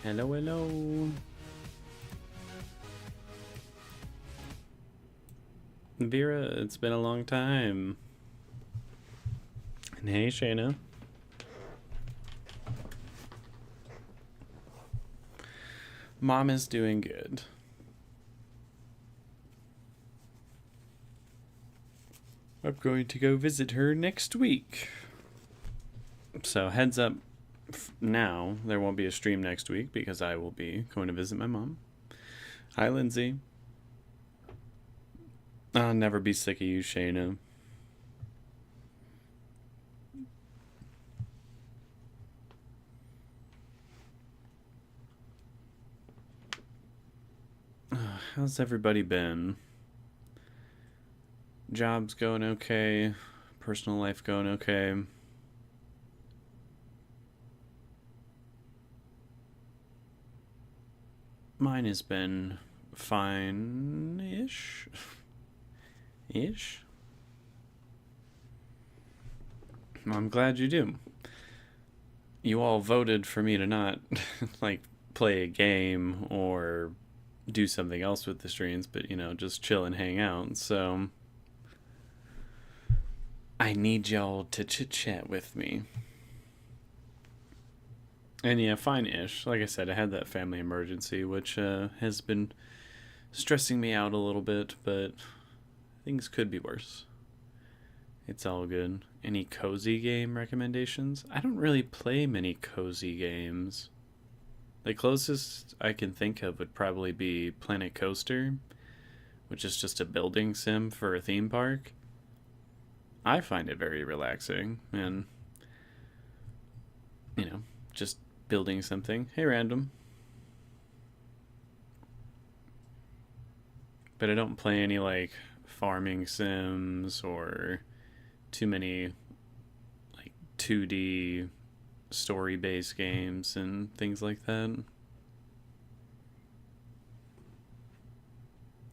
Hello, hello. Vera, it's been a long time. And hey, Shayna. Mom is doing good. I'm going to go visit her next week. So, heads up now, there won't be a stream next week because I will be going to visit my mom. Hi, Lindsay. I'll never be sick of you, Shayna. How's everybody been? Job's going okay. Personal life going okay. Mine has been fine-ish. Ish? I'm glad you do. You all voted for me to not, like, play a game or do something else with the streams, but, just chill and hang out. So, I need y'all to chit-chat with me. And yeah, fine-ish. Like I said, I had that family emergency, which has been stressing me out a little bit, but things could be worse. It's all good. Any cozy game recommendations? I don't really play many cozy games. The closest I can think of would probably be Planet Coaster, which is just a building sim for a theme park. I find it very relaxing and, just building something. Hey, random. But I don't play any, like, farming sims or too many, like, 2D story-based games and things like that.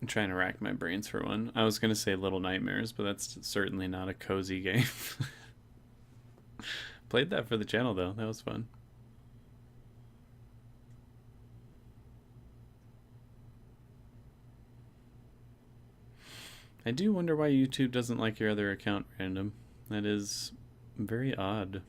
I'm trying to rack my brains for one. I was going to say Little Nightmares, but that's certainly not a cozy game. Played that for the channel, though. That was fun. I do wonder why YouTube doesn't like your other account, Random. That is very odd.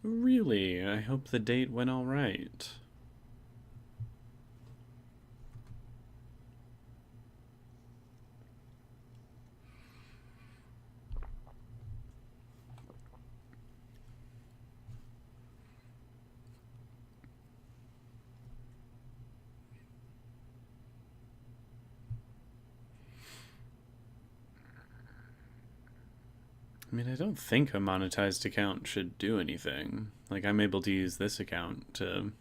Really? I hope the date went all right. I mean, I don't think a monetized account should do anything. Like, I'm able to use this account to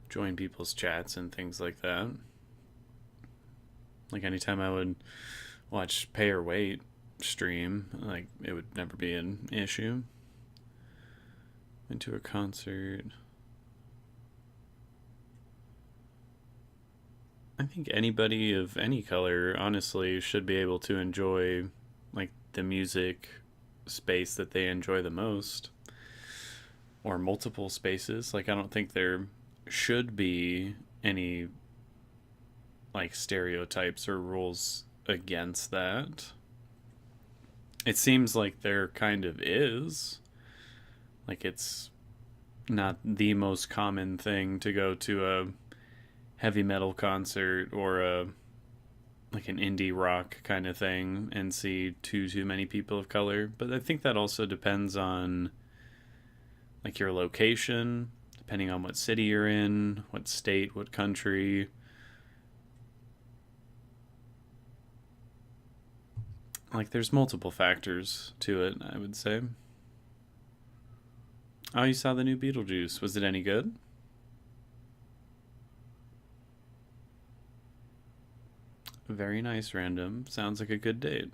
join people's chats and things like that. Like, anytime I would watch Pay or Wait stream, like, it would never be an issue. Went to a concert. I think anybody of any color, honestly, should be able to enjoy, like, the music space that they enjoy the most. Or multiple spaces. Like, I don't think there should be any, like, stereotypes or rules against that. It seems like there kind of is. Like, it's not the most common thing to go to a heavy metal concert or a like an indie rock kind of thing and see too many people of color. But I think that also depends on like your location, depending on what city you're in, what state, what country. Like there's multiple factors to it, I would say. Oh, you saw the new Beetlejuice. Was it any good? Very nice, Random. Sounds like a good date.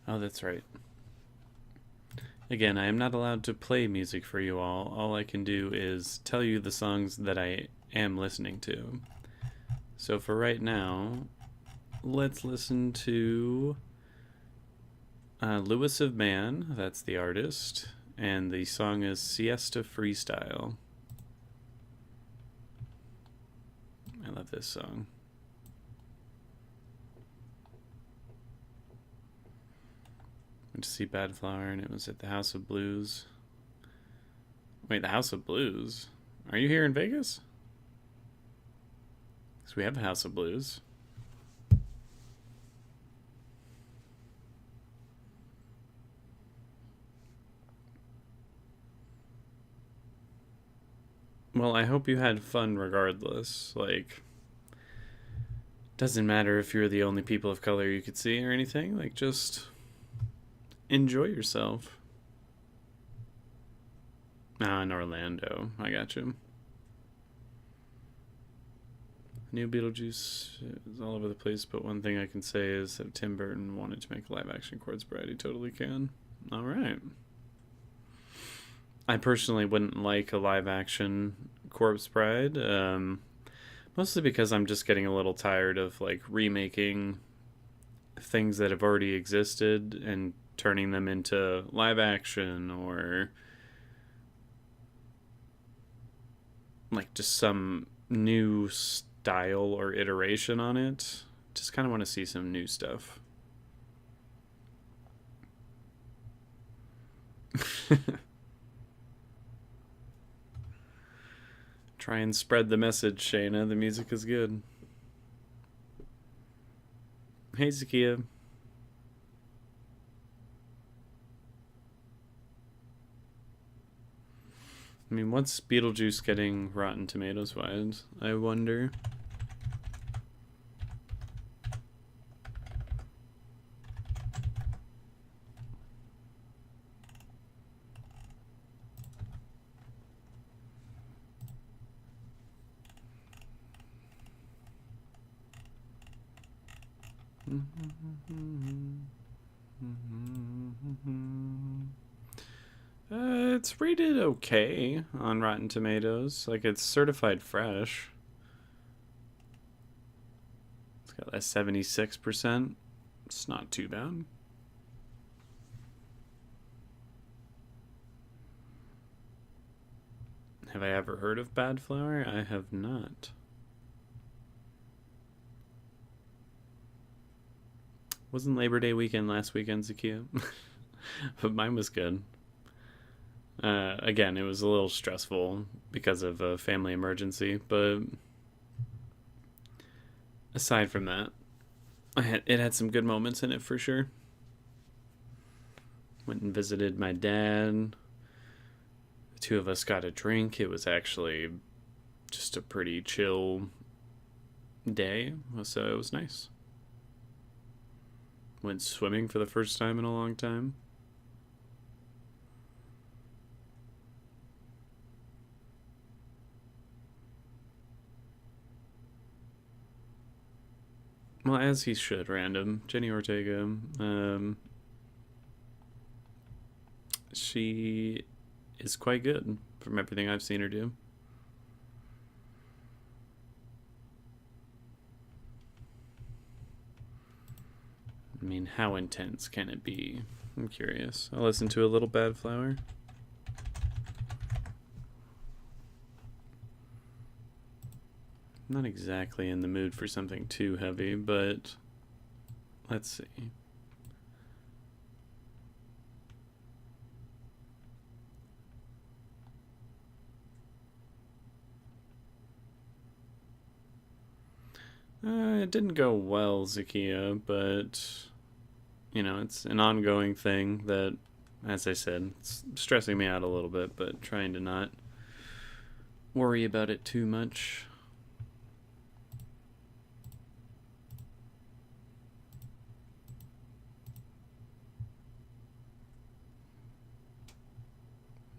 Oh, that's right. Again, I am not allowed to play music for you all. All I can do is tell you the songs that I am listening to. So for right now, let's listen to Lewis of Man. That's the artist. And the song is Siesta Freestyle. I love this song. Went to see Bad Flower, and it was at the House of Blues. Wait, the House of Blues? Are you here in Vegas? Because we have a House of Blues. Well, I hope you had fun regardless. Like, doesn't matter if you're the only people of color you could see or anything. Like, just enjoy yourself. Ah, in Orlando. I got you. New Beetlejuice is all over the place, but one thing I can say is that if Tim Burton wanted to make a live action Corpse Bride, he totally can. Alright. I personally wouldn't like a live action Corpse Bride, mostly because I'm just getting a little tired of like remaking things that have already existed and turning them into live action or like just some new style or iteration on it. Just kind of want to see some new stuff. Try and spread the message, Shayna. The music is good. Hey, Zakia. I mean, what's Beetlejuice getting Rotten Tomatoes wise? I wonder. It's rated okay on Rotten Tomatoes. Like, it's certified fresh. It's got that 76%. It's not too bad. Have I ever heard of Bad Flower? I have not. Wasn't Labor Day weekend last weekend, Zakia? But mine was good. Again, it was a little stressful because of a family emergency, but aside from that, it had some good moments in it for sure. Went and visited my dad. The two of us got a drink. It was actually just a pretty chill day, so it was nice. Went swimming for the first time in a long time. Well, as he should, random. Jenny Ortega. She is quite good from everything I've seen her do. I mean, how intense can it be? I'm curious. I'll listen to a little Bad Flower. Not exactly in the mood for something too heavy, but let's see. It didn't go well, Zakia, but you know, it's an ongoing thing that, as I said, it's stressing me out a little bit, but trying to not worry about it too much.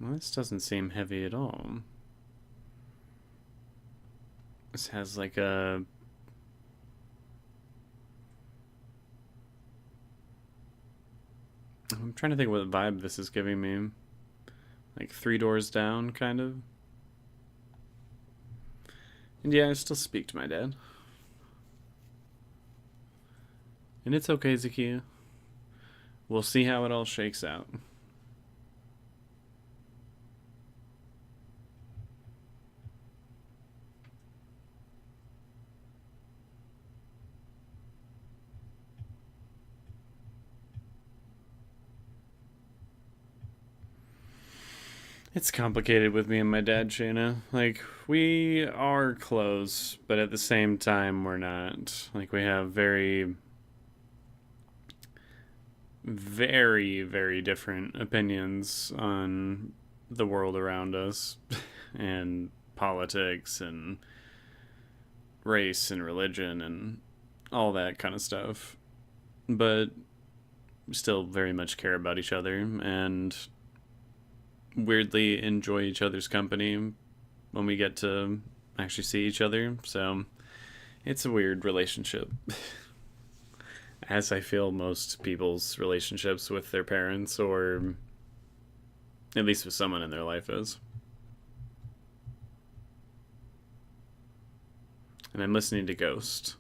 Well, this doesn't seem heavy at all. This has like a I'm trying to think what vibe this is giving me. Like Three Doors Down, kind of. And yeah, I still speak to my dad. And it's okay, Zakia. We'll see how it all shakes out. It's complicated with me and my dad, Shayna. Like, we are close, but at the same time, we're not. Like, we have very, very, very different opinions on the world around us and politics and race and religion and all that kind of stuff. But we still very much care about each other and weirdly enjoy each other's company when we get to actually see each other. So it's a weird relationship. As I feel most people's relationships with their parents, or at least with someone in their life, is. And I'm listening to Ghost.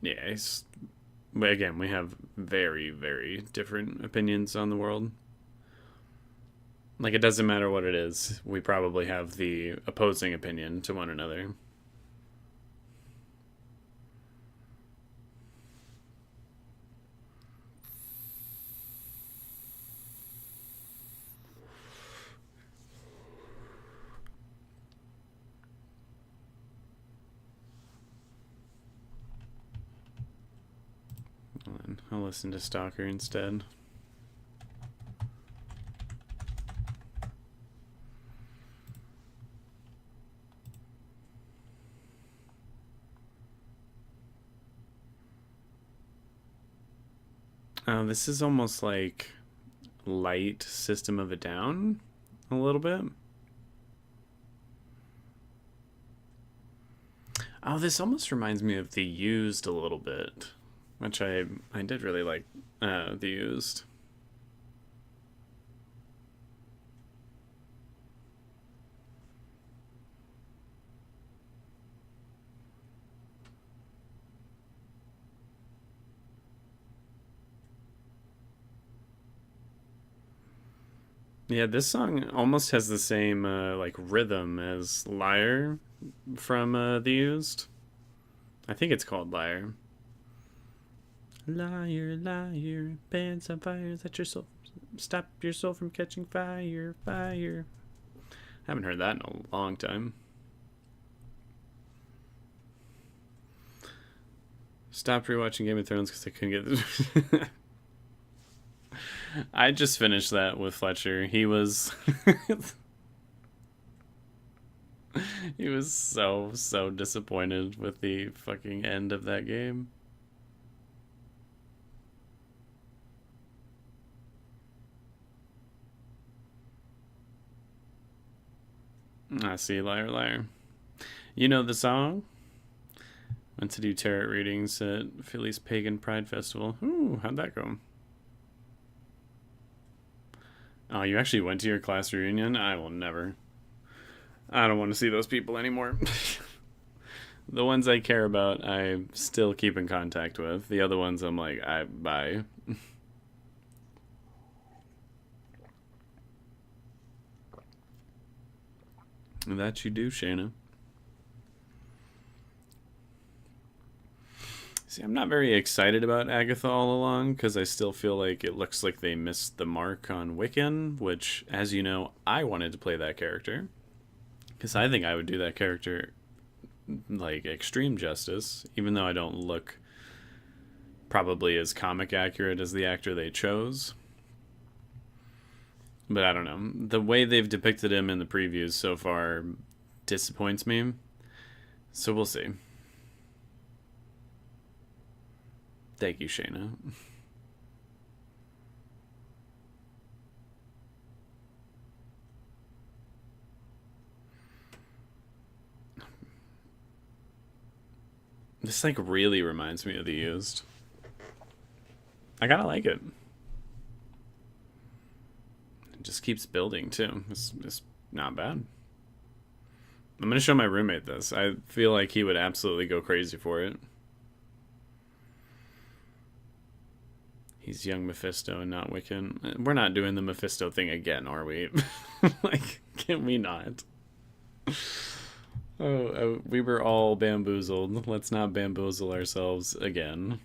Yeah, again, we have very, very different opinions on the world. Like, it doesn't matter what it is, we probably have the opposing opinion to one another. I'll listen to Stalker instead. This is almost like light System of a Down, a little bit. Oh, this almost reminds me of The Used a little bit, which I did really like The Used. Yeah, this song almost has the same like rhythm as Liar from The Used. I think it's called Liar. Liar, liar, pants on fire, set your soul, stop your soul from catching fire, fire. I haven't heard that in a long time. Stopped rewatching Game of Thrones because I couldn't get. I just finished that with Fletcher. He was. He was so disappointed with the fucking end of that game. I see, liar, liar. You know the song? Went to do tarot readings at Philly's Pagan Pride Festival. Ooh, how'd that go? Oh, you actually went to your class reunion? I will never. I don't want to see those people anymore. The ones I care about, I still keep in contact with. The other ones, I'm like, bye. That you do, Shayna. See, I'm not very excited about Agatha all along because I still feel like it looks like they missed the mark on Wiccan, which, as you know, I wanted to play that character. Because I think I would do that character like extreme justice, even though I don't look probably as comic accurate as the actor they chose. But I don't know. The way they've depicted him in the previews so far disappoints me. So we'll see. Thank you, Shayna. This like really reminds me of The Used. I kind of like it. It just keeps building too. It's not bad. I'm gonna show my roommate this. I feel like he would absolutely go crazy for it. He's young Mephisto and not Wiccan. We're not doing the Mephisto thing again, are we? Like, can we not? Oh, we were all bamboozled. Let's not bamboozle ourselves again.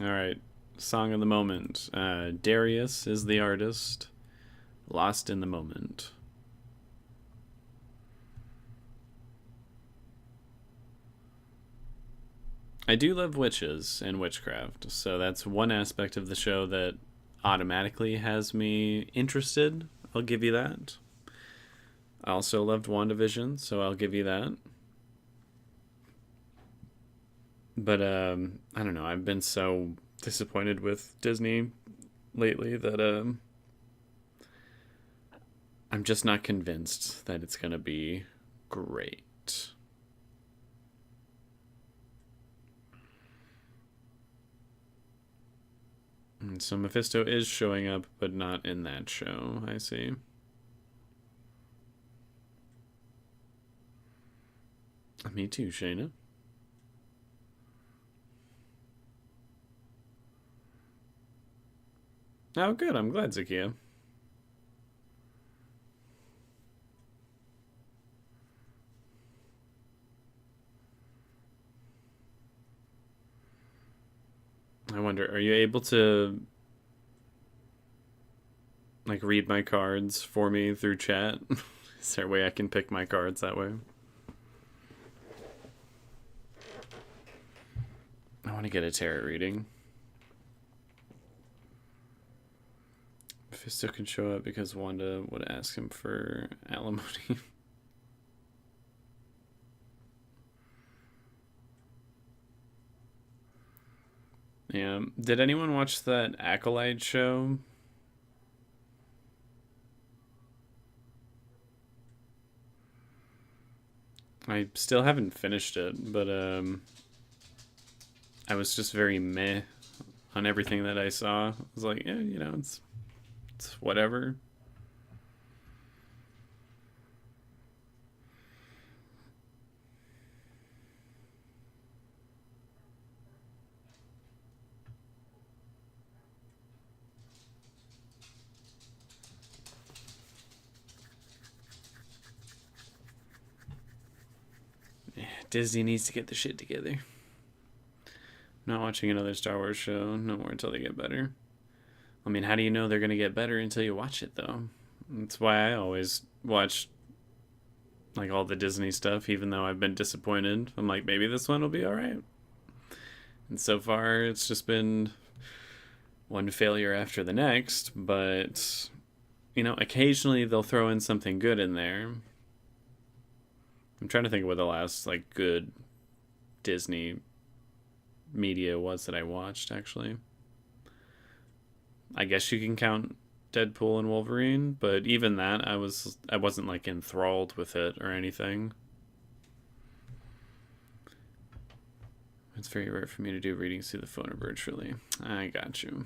All right, song of the moment. Darius is the artist. Lost in the Moment. I do love witches and witchcraft, so that's one aspect of the show that automatically has me interested. I'll give you that. I also loved WandaVision, so I'll give you that. But I don't know. I've been so disappointed with Disney lately that I'm just not convinced that it's gonna be great. And so Mephisto is showing up, but not in that show. I see. Me too, Shayna. Oh, good. I'm glad, Zakia. I wonder, are you able to like read my cards for me through chat? Is there a way I can pick my cards that way? I want to get a tarot reading. Mephisto can show up because Wanda would ask him for alimony. Yeah. Did anyone watch that Acolyte show? I still haven't finished it, but I was just very meh on everything that I saw. I was like, yeah, it's whatever. Disney needs to get the shit together. Not watching another Star Wars show. No more until they get better. I mean, how do you know they're going to get better until you watch it, though? That's why I always watch like all the Disney stuff, even though I've been disappointed. I'm like, maybe this one will be alright. And so far, it's just been one failure after the next, but, occasionally they'll throw in something good in there. I'm trying to think of what the last, like, good Disney media was that I watched, actually. I guess you can count Deadpool and Wolverine, but even that, I wasn't, like, enthralled with it or anything. It's very rare for me to do readings through the phone or virtually. I got you.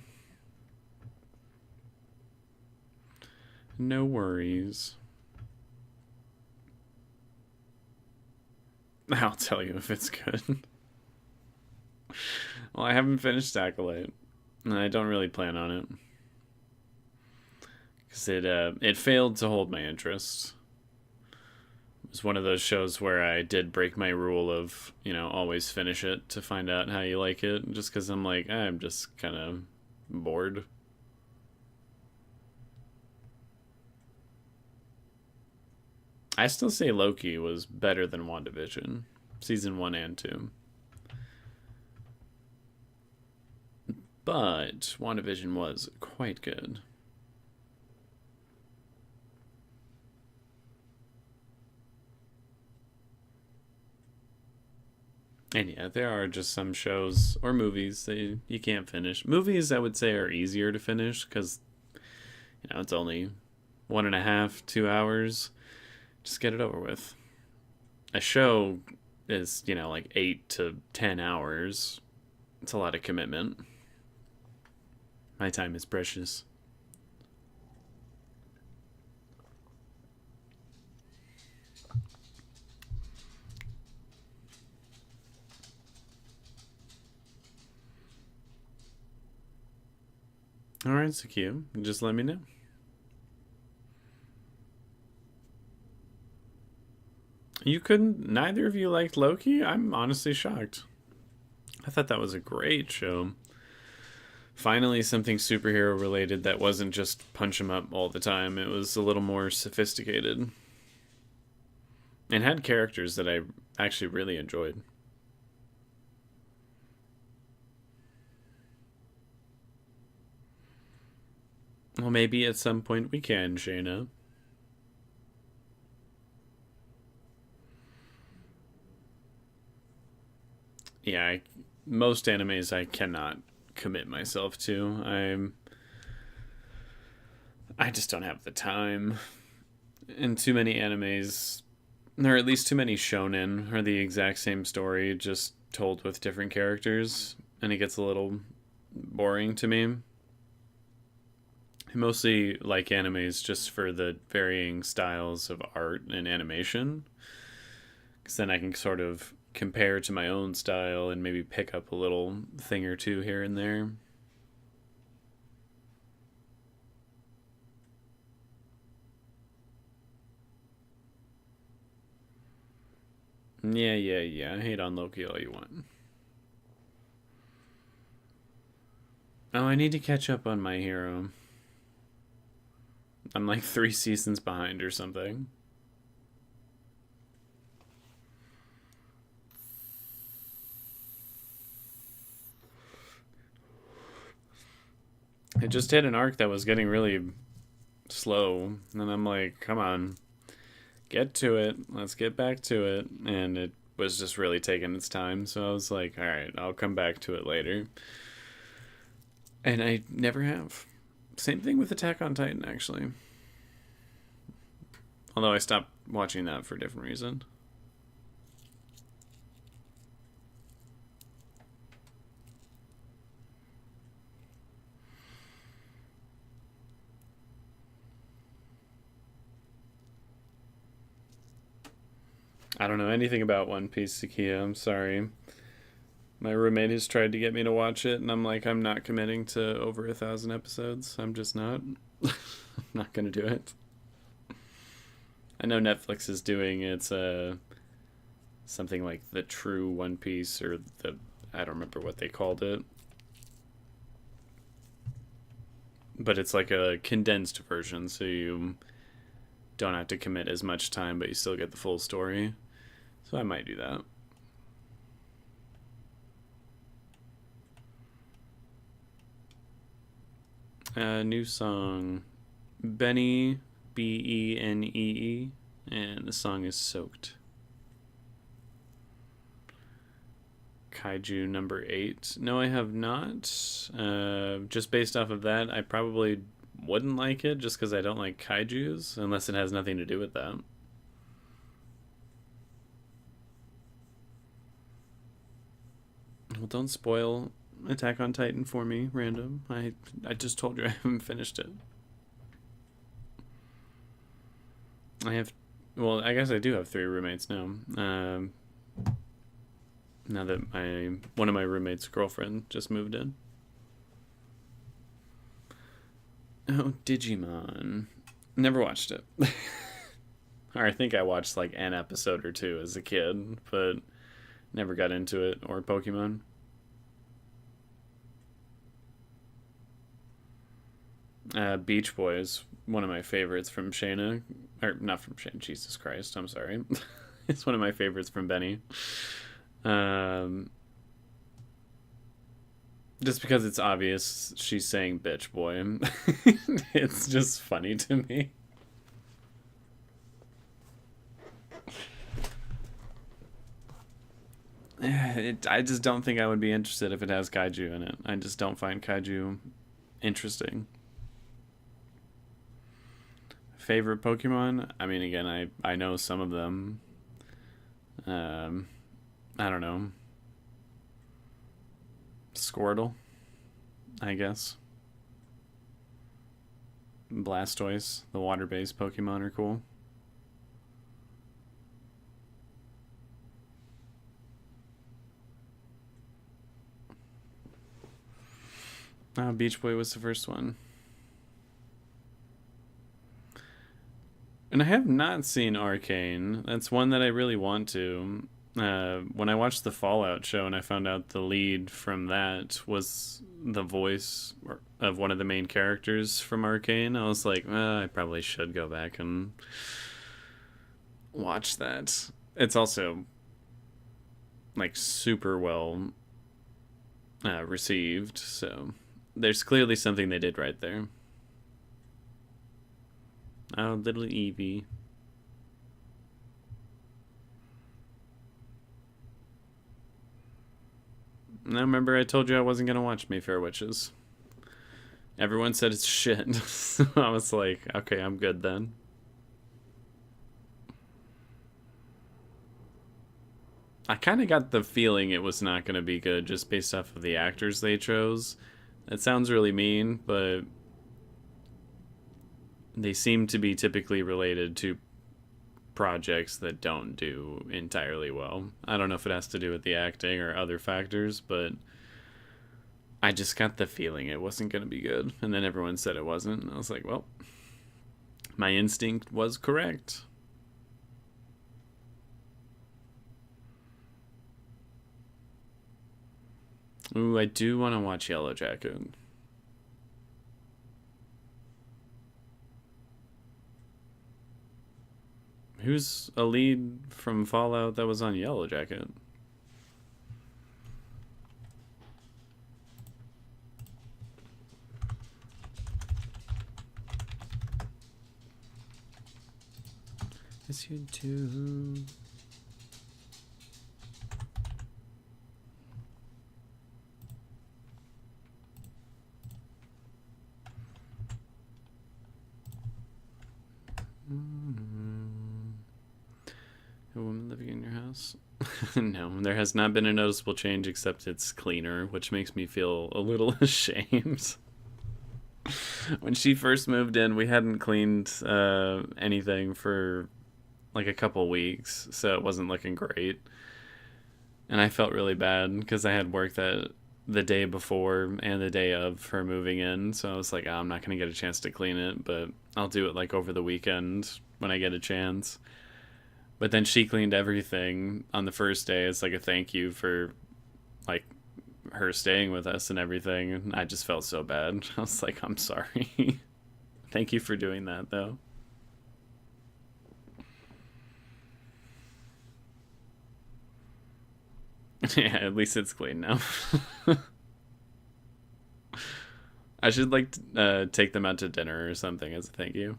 No worries. I'll tell you if it's good. Well, I haven't finished Acolyte, and I don't really plan on it. Because it failed to hold my interest. It was one of those shows where I did break my rule of, always finish it to find out how you like it, just because I'm like, I'm just kind of bored. I still say Loki was better than WandaVision, season 1 and 2. But WandaVision was quite good. And yeah, there are just some shows or movies that you can't finish. Movies, I would say, are easier to finish because, it's only 1.5, 2 hours. Just get it over with. A show is, like 8 to 10 hours. It's a lot of commitment. My time is precious. All right, Sakia, just let me know. You couldn't. Neither of you liked Loki. I'm honestly shocked. I thought that was a great show. Finally, something superhero related that wasn't just punch 'em up all the time. It was a little more sophisticated and had characters that I actually really enjoyed. Well, maybe at some point we can, Shayna. Yeah, most animes I cannot commit myself to. I just don't have the time. And too many animes, or at least too many shonen, are the exact same story, just told with different characters, and it gets a little boring to me. I mostly like animes just for the varying styles of art and animation, because then I can sort of compare to my own style and maybe pick up a little thing or two here and there. Yeah, yeah, yeah. I hate on Loki all you want. Oh, I need to catch up on My Hero. I'm like 3 seasons behind or something. It just hit an arc that was getting really slow, and I'm like, come on, get to it. Let's get back to it. And it was just really taking its time, so I was like, all right, I'll come back to it later. And I never have. Same thing with Attack on Titan, actually. Although I stopped watching that for a different reason. I don't know anything about One Piece, Sakia. I'm sorry. My roommate has tried to get me to watch it, and I'm like, I'm not committing to over 1,000 episodes. I'm just not. I'm not gonna do it. I know Netflix is doing it's something like the True One Piece or the I don't remember what they called it, but it's like a condensed version, so you don't have to commit as much time, but you still get the full story. So I might do that. New song, Benny, Benee, and the song is Soaked. Kaiju number 8. No, I have not. Just based off of that, I probably wouldn't like it just because I don't like kaijus, unless it has nothing to do with that. Well, don't spoil Attack on Titan for me, random. I just told you I haven't finished it. I have, well, I guess I do have 3 roommates now. Now that one of my roommates' girlfriend just moved in. Oh, Digimon. Never watched it. Or I think I watched like an episode or two as a kid, but never got into it. Or Pokemon. Beach Boys, one of my favorites from Shayna. Or not from Shayna, Jesus Christ, I'm sorry. It's one of my favorites from Benny. Um, just because it's obvious she's saying bitch boy. It's just funny to me. I just don't think I would be interested if it has kaiju in it. I just don't find kaiju interesting. Favorite Pokemon? I mean, again, I know some of them. Um, I don't know. Squirtle, I guess. Blastoise, the water-based Pokemon are cool. Beach Boy was the first one. And I have not seen Arcane. That's one that I really want to. When I watched the Fallout show and I found out the lead from that was the voice of one of the main characters from Arcane, I was like, I probably should go back and watch that. It's also like super well received, so there's clearly something they did right there. Oh, little Eevee. Now remember I told you I wasn't gonna watch Mayfair Witches. Everyone said it's shit. So I was like, okay, I'm good then. I kind of got the feeling it was not going to be good just based off of the actors they chose. That sounds really mean, but they seem to be typically related to projects that don't do entirely well. I don't know if it has to do with the acting or other factors, but I just got the feeling it wasn't going to be good. And then everyone said it wasn't. And I was like, well, my instinct was correct. Ooh, I do want to watch Yellow Jacket. Who's a lead from Fallout that was on Yellow Jacket? Yes, you do. A woman living in your house? No, there has not been a noticeable change except it's cleaner, which makes me feel a little ashamed. When she first moved in, we hadn't cleaned anything for like a couple weeks, so it wasn't looking great. And I felt really bad because I had work that the day before and the day of her moving in, so I was like, I'm not going to get a chance to clean it, but I'll do it like over the weekend when I get a chance. But then she cleaned everything on the first day as like a thank you for like her staying with us and everything. And I just felt so bad. I was like, I'm sorry. Thank you for doing that though. Yeah, at least it's clean now. I should like take them out to dinner or something as a thank you.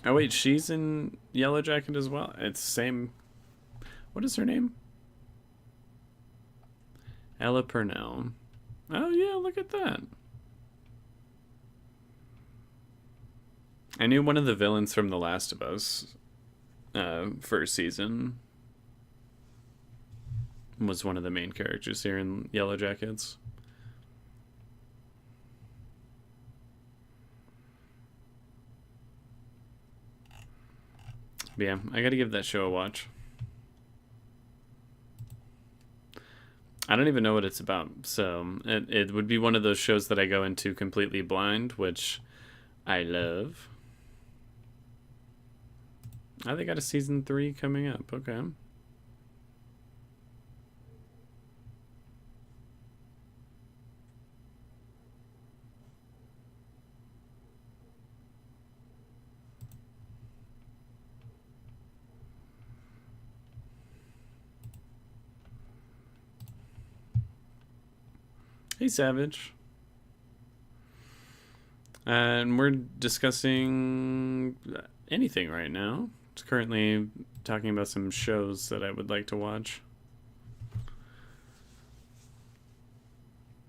Oh wait, she's in Yellow Jacket as well. It's same. What is her name? Ella Purnell. Oh yeah, look at that. I knew one of the villains from The Last of Us first season was one of the main characters here in Yellow Jackets. But yeah, I gotta give that show a watch. I don't even know what it's about, so it would be one of those shows that I go into completely blind, which I love. Oh, they got a season 3 coming up. Okay. Hey, Savage. And we're discussing anything right now. It's currently talking about some shows that I would like to watch.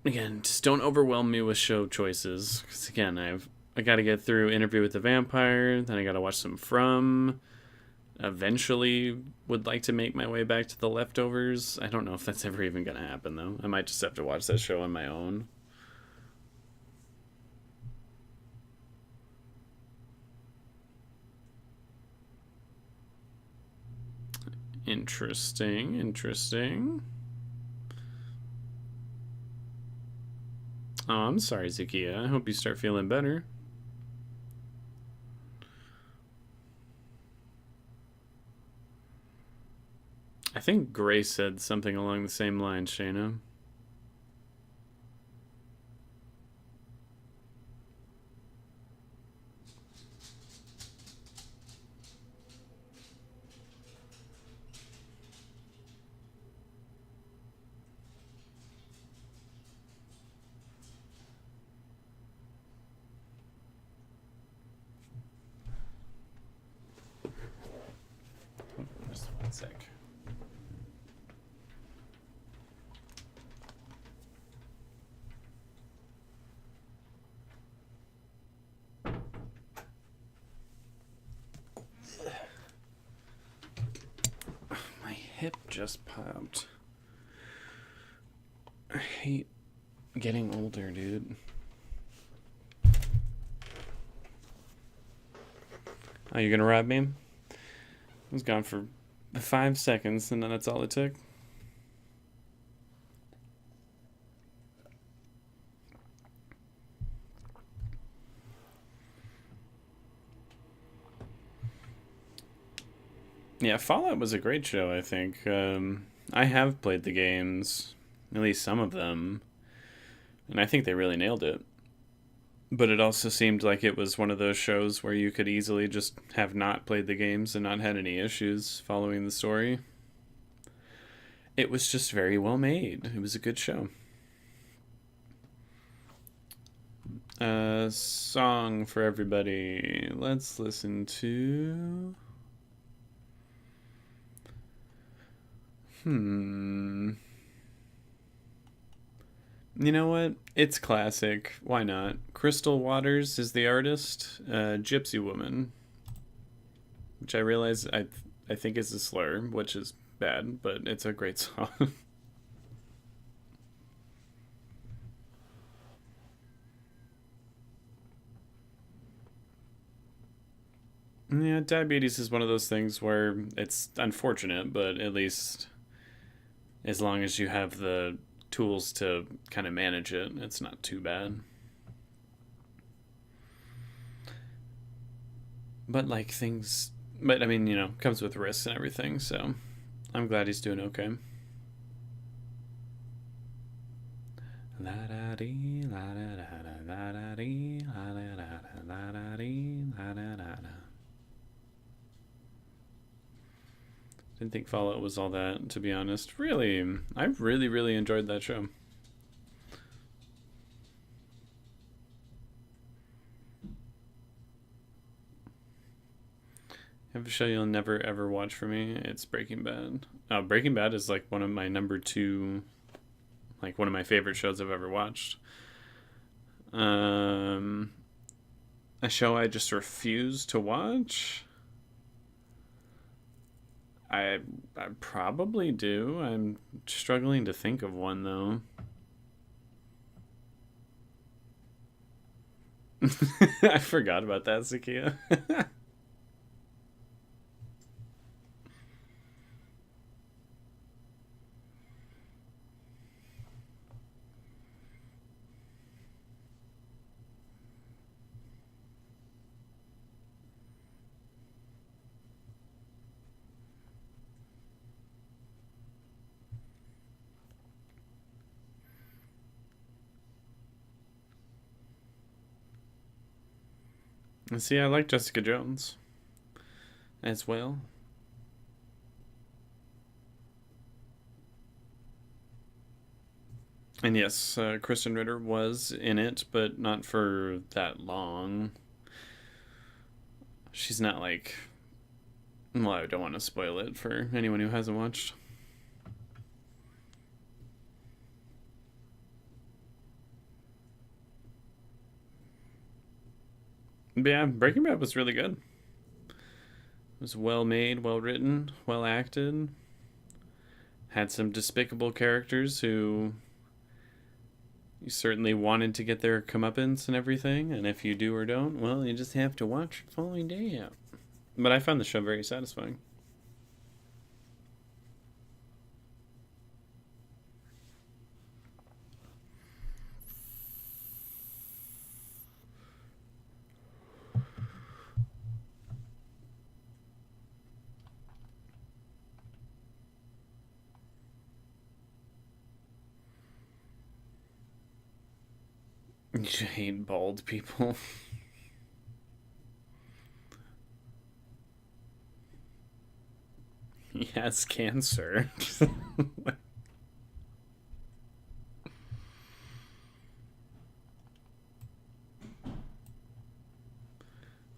Again, just don't overwhelm me with show choices. Because again, I got to get through Interview with the Vampire, then I got to watch some From. eventually would like to make my way back to The Leftovers. I don't know if that's ever even going to happen, though. I might just have to watch that show on my own. Interesting, interesting. Oh, I'm sorry, Zakia. I hope you start feeling better. I think Grace said something along the same lines, Shayna. Just one sec. My hip just popped. I hate getting older, dude. Oh, you gonna rob me? I was gone for 5 seconds, and then that's all it took. Yeah, Fallout was a great show, I think. I have played the games, at least some of them, and I think they really nailed it. But it also seemed like it was one of those shows where you could easily just have not played the games and not had any issues following the story. It was just very well made. It was a good show. Song for everybody. Let's listen to. You know what? It's classic. Why not? Crystal Waters is the artist. Gypsy Woman, which I realize I think is a slur, which is bad, but it's a great song. Yeah, diabetes is one of those things where it's unfortunate, but at least as long as you have the tools to kind of manage it, it's not too bad. But like things, but I mean, comes with risks and everything, so I'm glad he's doing okay. La da dee, la da da da, la da dee, la da da da, la da dee, la da da da. Didn't think Fallout was all that, to be honest. Really, I really, really enjoyed that show. I have a show you'll never ever watch for me. It's Breaking Bad. Breaking Bad is like one of my number two, like one of my favorite shows I've ever watched. A show I just refuse to watch. I I probably do. I'm struggling to think of one though. I forgot about that, Zakia. See, I like Jessica Jones as well. And yes, Kristen Ritter was in it, but not for that long. She's not like. Well, I don't want to spoil it for anyone who hasn't watched. But yeah, Breaking Bad was really good. It was well made, well written, well acted. Had some despicable characters who you certainly wanted to get their comeuppance and everything, and if you do or don't, well, you just have to watch the following day out. But I found the show very satisfying. You hate bald people. He has cancer.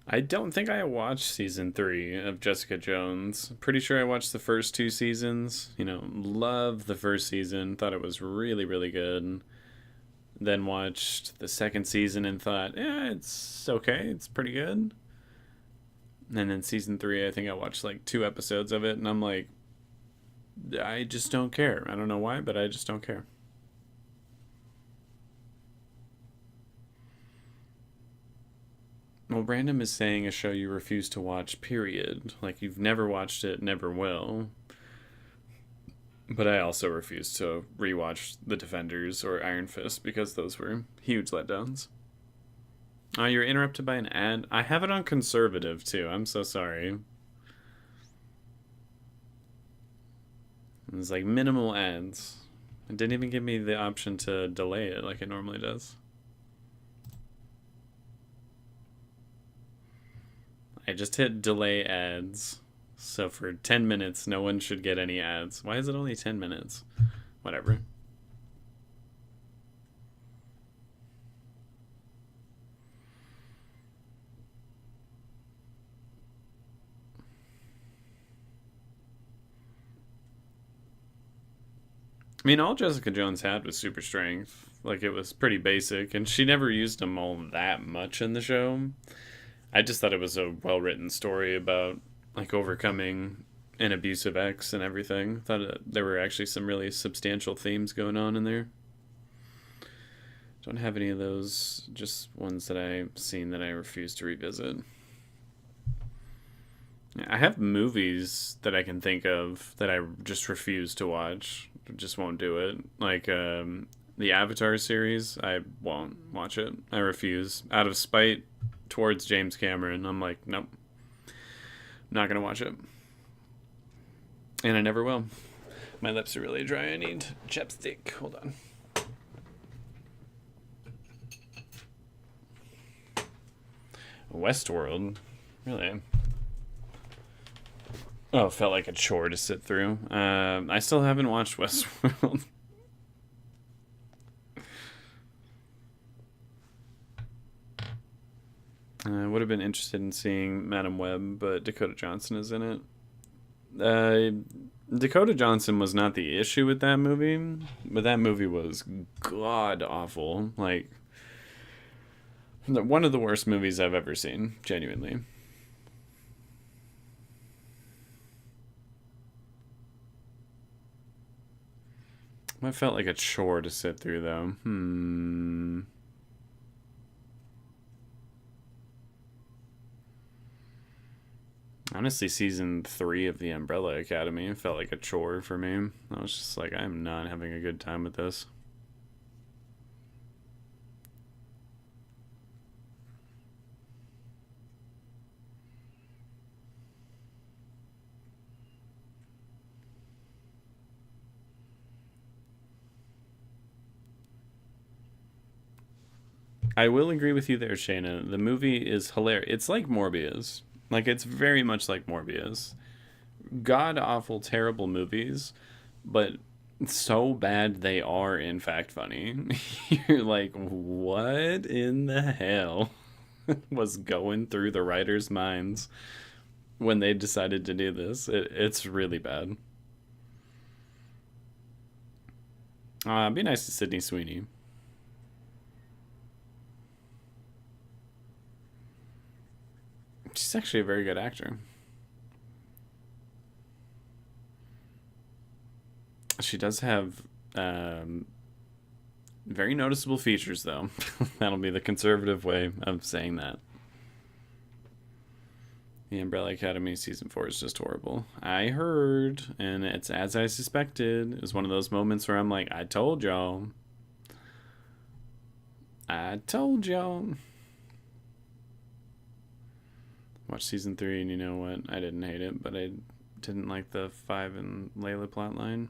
I don't think I watched season 3 of Jessica Jones. Pretty sure I watched the first 2 seasons. Loved the first season. Thought it was really, really good. Then watched the second season and thought, yeah, it's okay. It's pretty good. And then season 3, I think I watched like 2 episodes of it, and I'm like, I just don't care. I don't know why, but I just don't care. Well, Random is saying a show you refuse to watch, period. Like you've never watched it, never will. But I also refuse to rewatch The Defenders or Iron Fist because those were huge letdowns. Oh, you're interrupted by an ad? I have it on conservative too. I'm so sorry. It's like minimal ads. It didn't even give me the option to delay it like it normally does. I just hit delay ads. So for 10 minutes, no one should get any ads. Why is it only 10 minutes? Whatever. I mean, all Jessica Jones had was super strength. Like, it was pretty basic, and she never used them all that much in the show. I just thought it was a well written story about, like, overcoming an abusive ex and everything. Thought there were actually some really substantial themes going on in there. Don't have any of those, just ones that I've seen that I refuse to revisit. I have movies that I can think of that I just refuse to watch. Just won't do it. Like the Avatar series, I won't watch it. I refuse. Out of spite towards James Cameron, I'm like, nope. Not going to watch it. And I never will. My lips are really dry. I need chapstick. Hold on. Westworld? Really? Oh, it felt like a chore to sit through. I still haven't watched Westworld. I would have been interested in seeing Madam Web, but Dakota Johnson is in it. Dakota Johnson was not the issue with that movie, but that movie was god awful. Like, one of the worst movies I've ever seen, genuinely. It felt like a chore to sit through, though. Honestly, season 3 of The Umbrella Academy felt like a chore for me. I was just like, I'm not having a good time with this. I will agree with you there, Shayna. The movie is hilarious. It's like Morbius. Like, it's very much like Morbius. God awful, terrible movies, but so bad they are, in fact, funny. You're like, what in the hell was going through the writers' minds when they decided to do this? It's really bad. It'd be nice to Sydney Sweeney. She's actually a very good actor. She does have very noticeable features, though. That'll be the conservative way of saying that. The Umbrella Academy season 4 is just horrible. I heard, and it's as I suspected. It was one of those moments where I'm like, I told y'all. I told y'all. Watch season 3, and you know what? I didn't hate it, but I didn't like the Five and Layla plotline.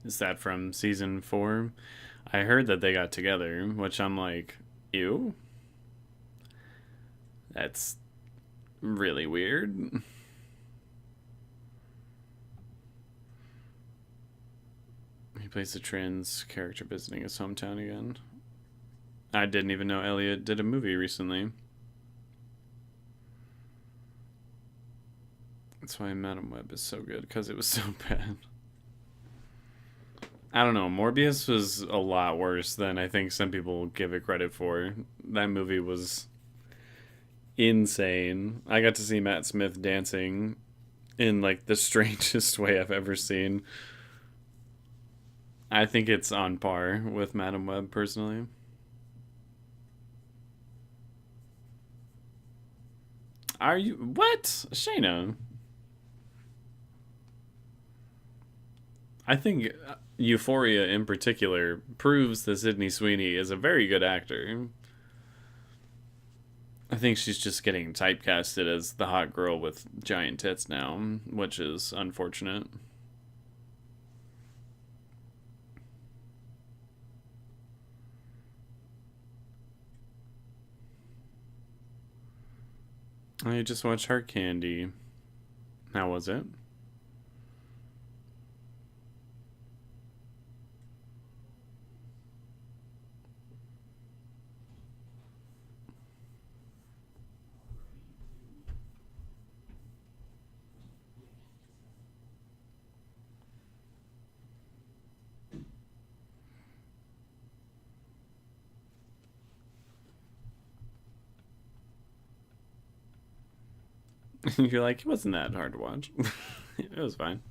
Is that from season 4? I heard that they got together, which I'm like, ew. That's really weird. He plays the trans character visiting his hometown again. I didn't even know Elliot did a movie recently. That's why Madam Web is so good, because it was so bad. I don't know. Morbius was a lot worse than I think some people give it credit for. That movie was insane. I got to see Matt Smith dancing in like the strangest way I've ever seen. I think it's on par with Madam Web personally. Are you what? Shayna? I think Euphoria in particular proves that Sydney Sweeney is a very good actor. I think she's just getting typecasted as the hot girl with giant tits now, which is unfortunate. I just watched Heart Candy. How was it? You're like, it wasn't that hard to watch. It was fine.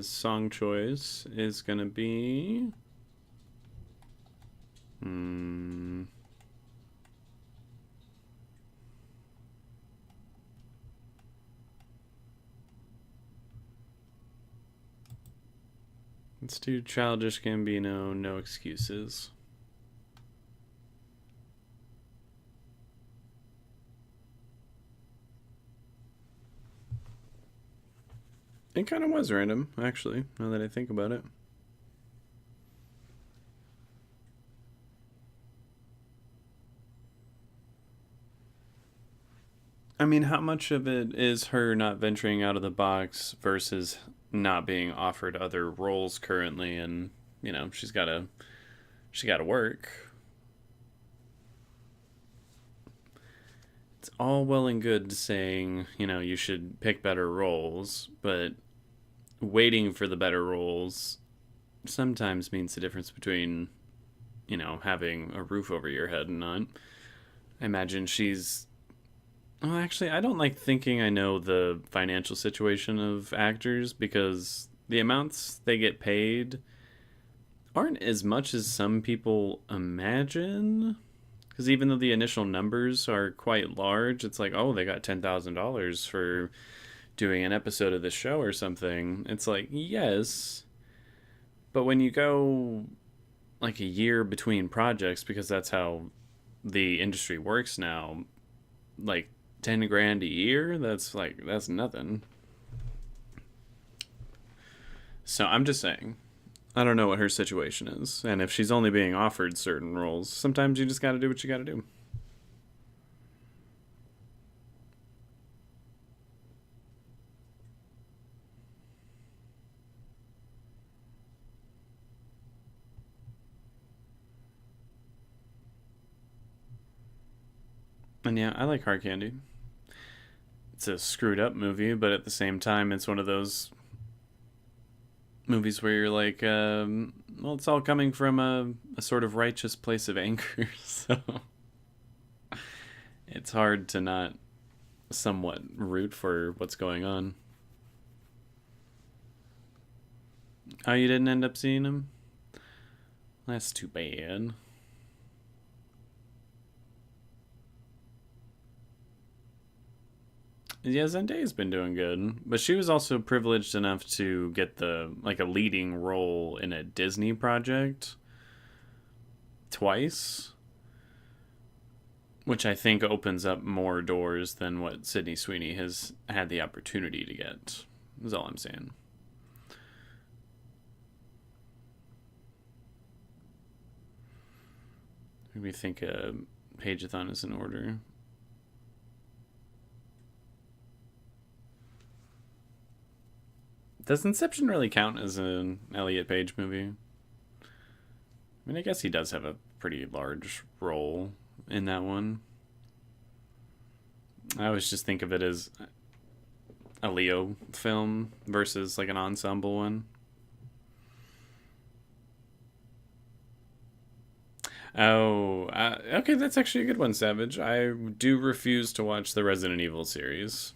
Song choice is gonna be. Hmm. Let's do Childish Gambino, No Excuses. It kind of was random, actually, now that I think about it. I mean, how much of it is her not venturing out of the box versus not being offered other roles currently, and she got to work. It's all well and good saying you should pick better roles, but waiting for the better roles sometimes means the difference between having a roof over your head and not. I imagine she's. Well, actually, I don't like thinking I know the financial situation of actors because the amounts they get paid aren't as much as some people imagine. Because even though the initial numbers are quite large, it's like, oh, they got $10,000 for doing an episode of the show or something. It's like, yes, but when you go like a year between projects, because that's how the industry works now, like 10 grand a year, that's nothing. So I'm just saying, I don't know what her situation is, and if she's only being offered certain roles, sometimes you just got to do what you got to do. And yeah, I like Hard Candy. It's a screwed up movie, but at the same time, it's one of those movies where you're like, well, it's all coming from a sort of righteous place of anger, so it's hard to not somewhat root for what's going on. Oh, you didn't end up seeing him? That's too bad. Yeah, Zendaya's been doing good, but she was also privileged enough to get the like a leading role in a Disney project twice, which I think opens up more doors than what Sydney Sweeney has had the opportunity to get. Is all I'm saying. Maybe think Pageathon is in order. Does Inception really count as an Elliot Page movie? I mean, I guess he does have a pretty large role in that one. I always just think of it as a Leo film versus like an ensemble one. Oh, okay, that's actually a good one, Savage. I do refuse to watch the Resident Evil series.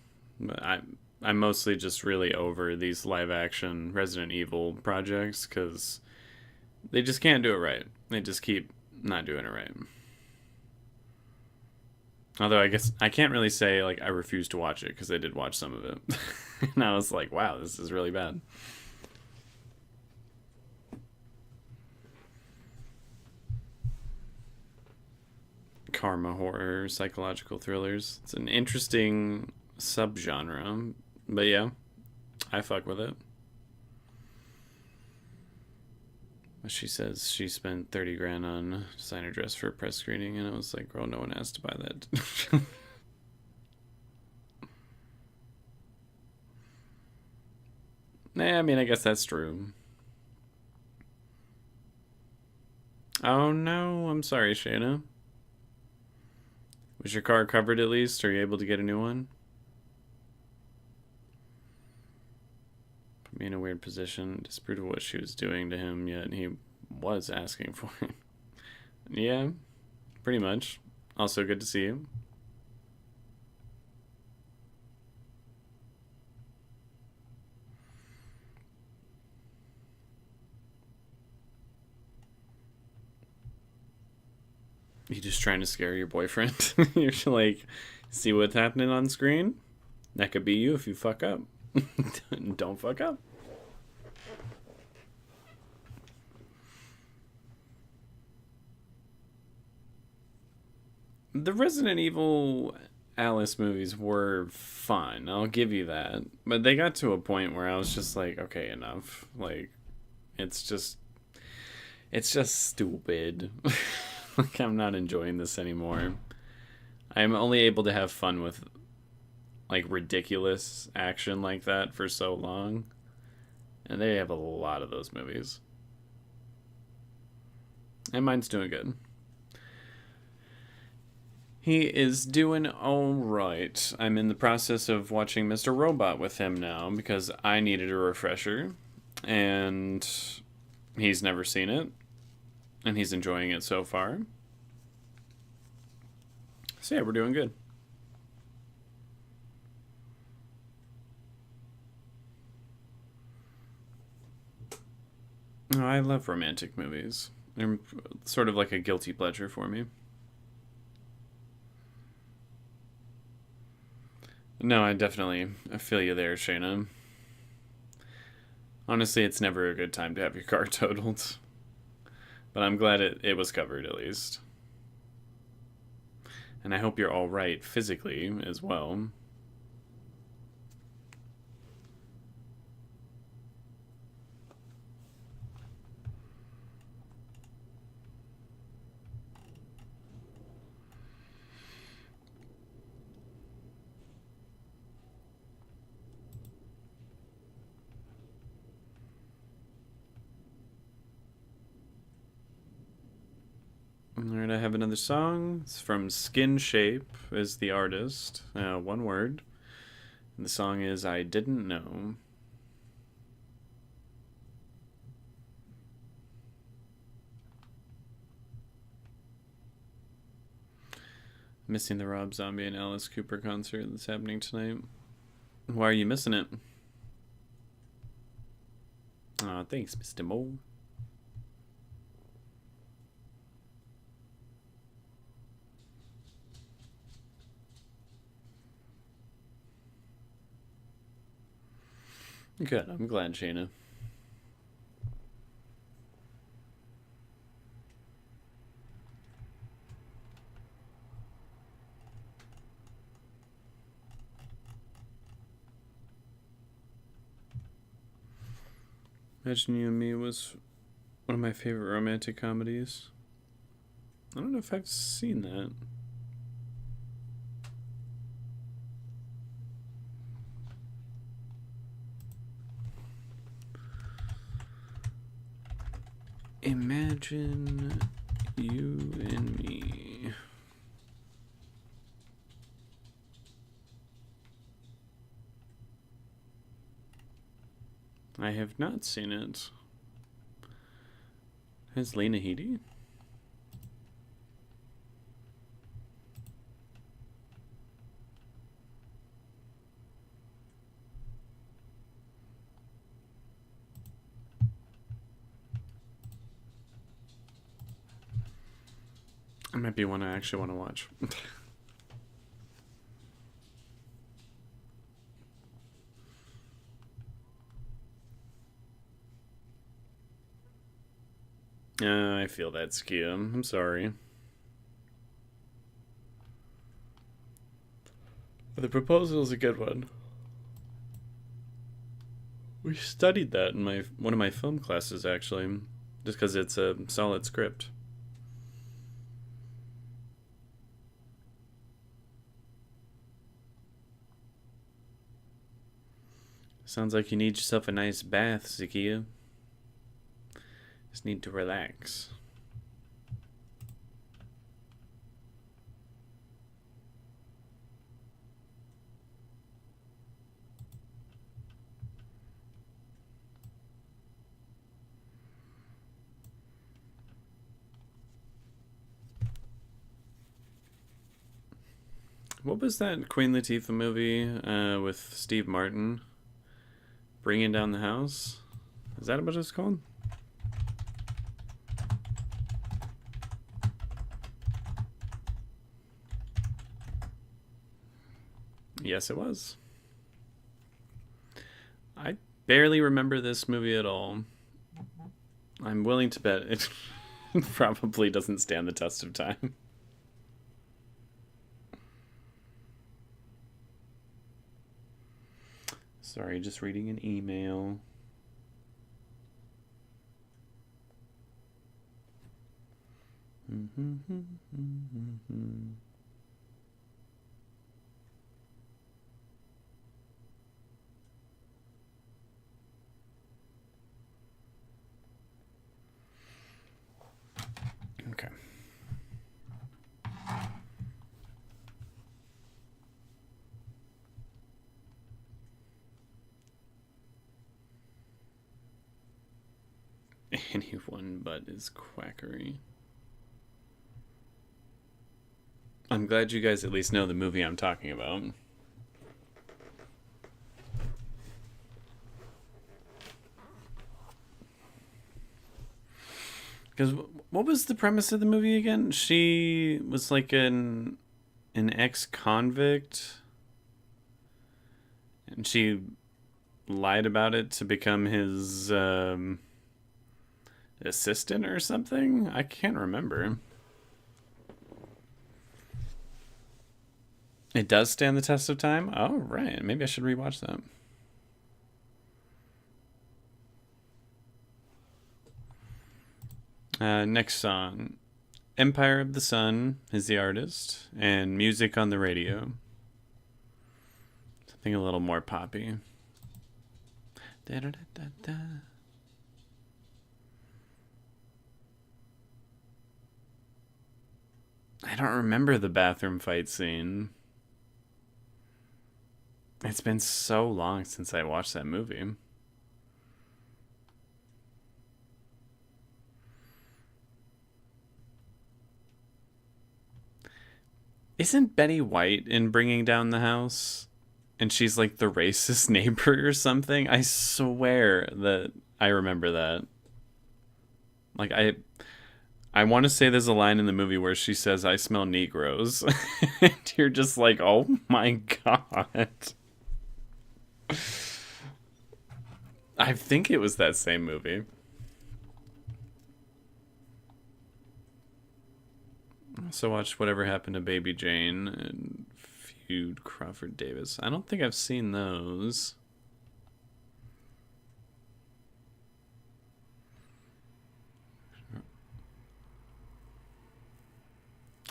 I'm mostly just really over these live action Resident Evil projects because they just can't do it right. They just keep not doing it right. Although I guess I can't really say like I refuse to watch it because I did watch some of it, and I was like, wow, this is really bad. Karma horror, psychological thrillers. It's an interesting subgenre, but yeah, I fuck with it. She says she spent 30 grand on designer dress for a press screening, and I was like, girl, no one asked to buy that. Nah, I mean, I guess that's true. Oh no, I'm sorry, Shayna. Was your car covered at least? Are you able to get a new one? Put me in a weird position. Disproved what she was doing to him, yet he was asking for it. Yeah, pretty much. Also, good to see you. You just trying to scare your boyfriend? You're like, see what's happening on screen? That could be you if you fuck up. Don't fuck up. The Resident Evil Alice movies were fun. I'll give you that. But they got to a point where I was just like, okay, enough. Like, it's just stupid. Like, I'm not enjoying this anymore. I'm only able to have fun with like ridiculous action like that for so long. And they have a lot of those movies. And mine's doing good. He is doing all right. I'm in the process of watching Mr. Robot with him now because I needed a refresher. And he's never seen it. And he's enjoying it so far. So yeah, we're doing good. Oh, I love romantic movies. They're sort of like a guilty pleasure for me. No, I feel you there, Shayna. Honestly, it's never a good time to have your car totaled. But I'm glad it was covered at least. And I hope you're all right physically as well. Alright, I have another song. It's from Skin Shape is the artist. One word. And the song is I Didn't Know. Missing the Rob Zombie and Alice Cooper concert that's happening tonight. Why are you missing it? Aw, thanks, Mr. Mo. Good, I'm glad, Shayna. Imagine You and Me was one of my favorite romantic comedies. I don't know if I've seen that. Imagine You and Me. I have not seen it. Has Lena Headey? It might be one I actually want to watch. I feel that, Skia. I'm sorry. The proposal is a good one. We studied that in one of my film classes, actually, just because it's a solid script. Sounds like you need yourself a nice bath, Zakia. Just need to relax. What was that Queen Latifah movie with Steve Martin? Bringing Down the House? Is that what it's called? Yes, it was. I barely remember this movie at all. I'm willing to bet it probably doesn't stand the test of time. Sorry, just reading an email. Okay. Anyone but is quackery. I'm glad you guys at least know the movie I'm talking about. Because what was the premise of the movie again? She was like an ex-convict, and she lied about it to become his assistant or something? I can't remember. It does stand the test of time? Oh, right. Maybe I should rewatch that. Next song. Empire of the Sun is the artist, and Music on the Radio. Something a little more poppy. Da, da, da, da, da. I don't remember the bathroom fight scene. It's been so long since I watched that movie. Isn't Betty White in Bringing Down the House? And she's like the racist neighbor or something? I swear that I remember that. Like I want to say there's a line in the movie where she says, "I smell Negroes." And you're just like, oh my god. I think it was that same movie. I also watched Whatever Happened to Baby Jane and Feud Crawford Davis. I don't think I've seen those.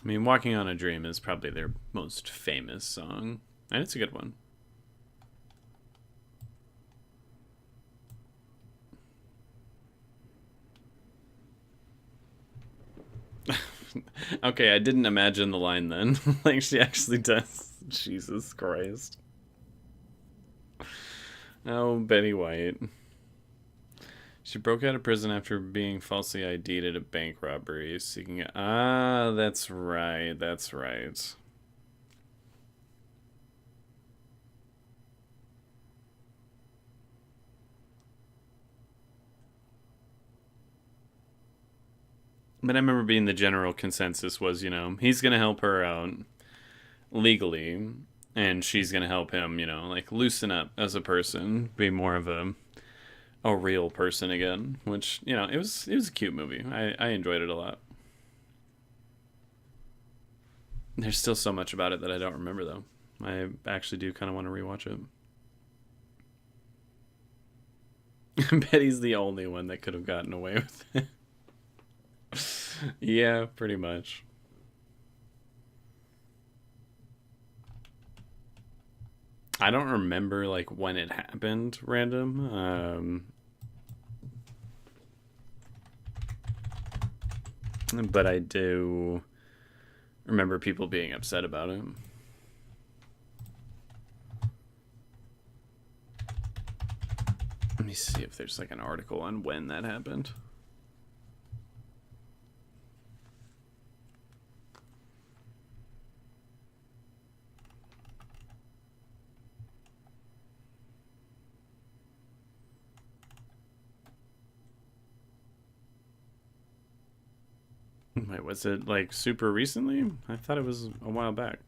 I mean, Walking on a Dream is probably their most famous song, and it's a good one. Okay, I didn't imagine the line then. Like, she actually does. Jesus Christ. Oh, Betty White. She broke out of prison after being falsely ID'd at a bank robbery, seeking. Ah, that's right. That's right. But I remember being the general consensus was, he's going to help her out legally, and she's going to help him, like loosen up as a person, be more of a real person again, which, it was a cute movie. I enjoyed it a lot. There's still so much about it that I don't remember, though. I actually do kind of want to rewatch it. Betty's the only one that could have gotten away with it. Yeah, pretty much. I don't remember like when it happened, random. But I do remember people being upset about it. Let me see if there's like an article on when that happened. Wait, was it like super recently? I thought it was a while back.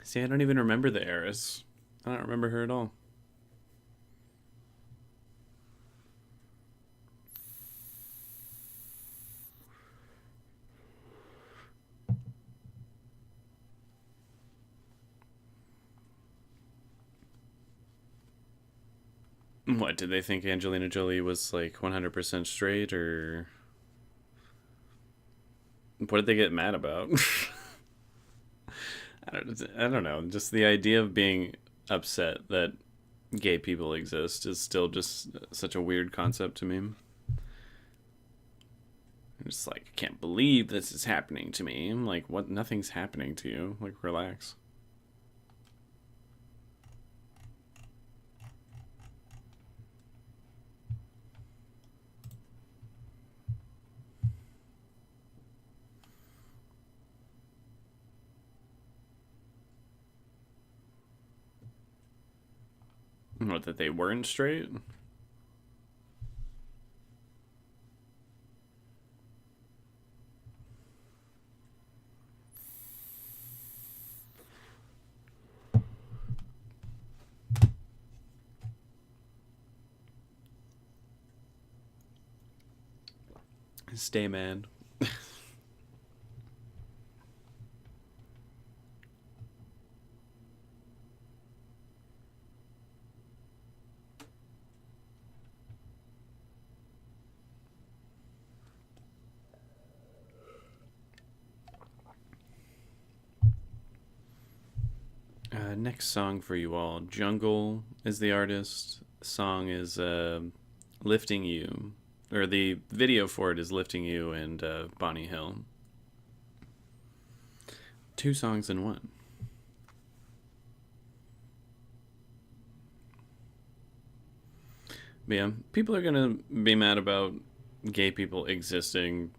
See, I don't even remember the heiress. I don't remember her at all. What, did they think Angelina Jolie was like 100% straight, or what did they get mad about? I don't know. Just the idea of being upset that gay people exist is still just such a weird concept to me. I'm just like, I can't believe this is happening to me. I'm like, what? Nothing's happening to you. Like, relax. What, that they weren't straight? Stay, man. Next song for you all. Jungle is the artist. The song is Lifting You. Or the video for it is Lifting You and Bonnie Hill. Two songs in one. But yeah, people are gonna be mad about gay people existing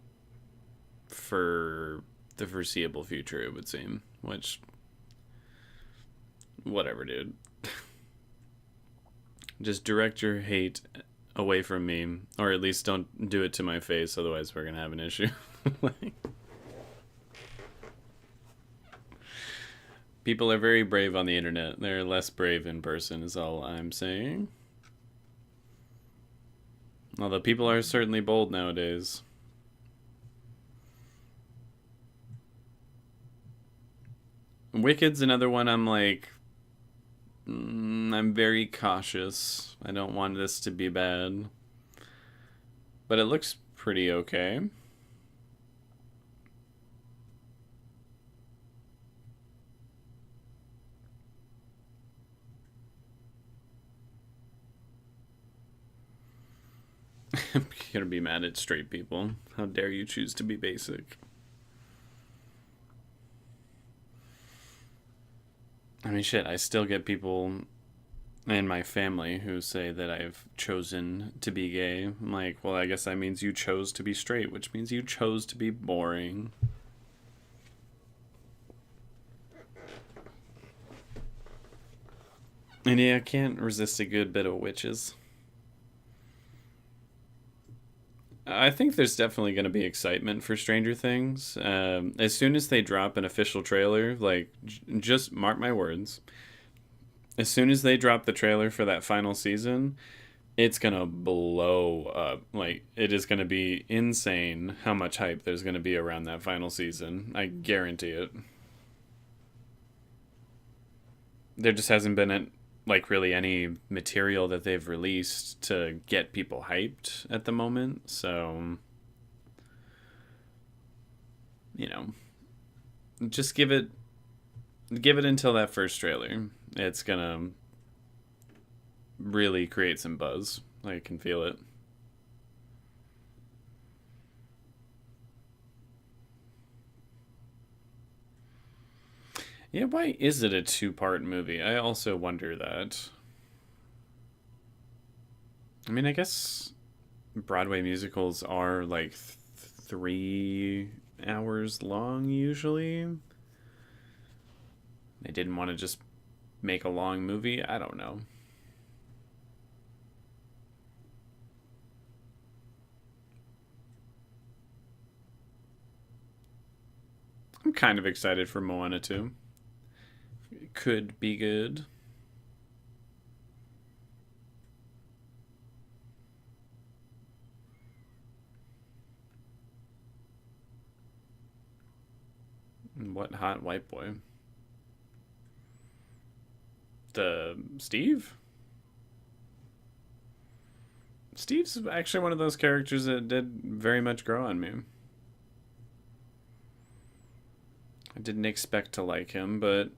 for the foreseeable future, it would seem. Which, whatever, dude. Just direct your hate away from me, or at least don't do it to my face, otherwise we're gonna have an issue. Like, people are very brave on the internet. They're less brave in person, is all I'm saying. Although people are certainly bold nowadays. Wicked's another one I'm like, I'm very cautious. I don't want this to be bad. But it looks pretty okay. I'm gonna be mad at straight people. How dare you choose to be basic? I mean, shit, I still get people in my family who say that I've chosen to be gay. I'm like, well, I guess that means you chose to be straight, which means you chose to be boring. And yeah, I can't resist a good bit of witches. I think there's definitely going to be excitement for Stranger Things. As soon as they drop an official trailer, like, just mark my words. As soon as they drop the trailer for that final season, it's going to blow up. Like, it is going to be insane how much hype there's going to be around that final season. I guarantee it. There just hasn't been like really any material that they've released to get people hyped at the moment. So, you know, just give it until that first trailer. It's gonna really create some buzz. I can feel it. Yeah, why is it a two-part movie? I also wonder that. I mean, I guess Broadway musicals are like 3 hours long usually. They didn't want to just make a long movie. I don't know. I'm kind of excited for Moana 2. It could be good. What hot white boy? The Steve? Steve's actually one of those characters that did very much grow on me. I didn't expect to like him, but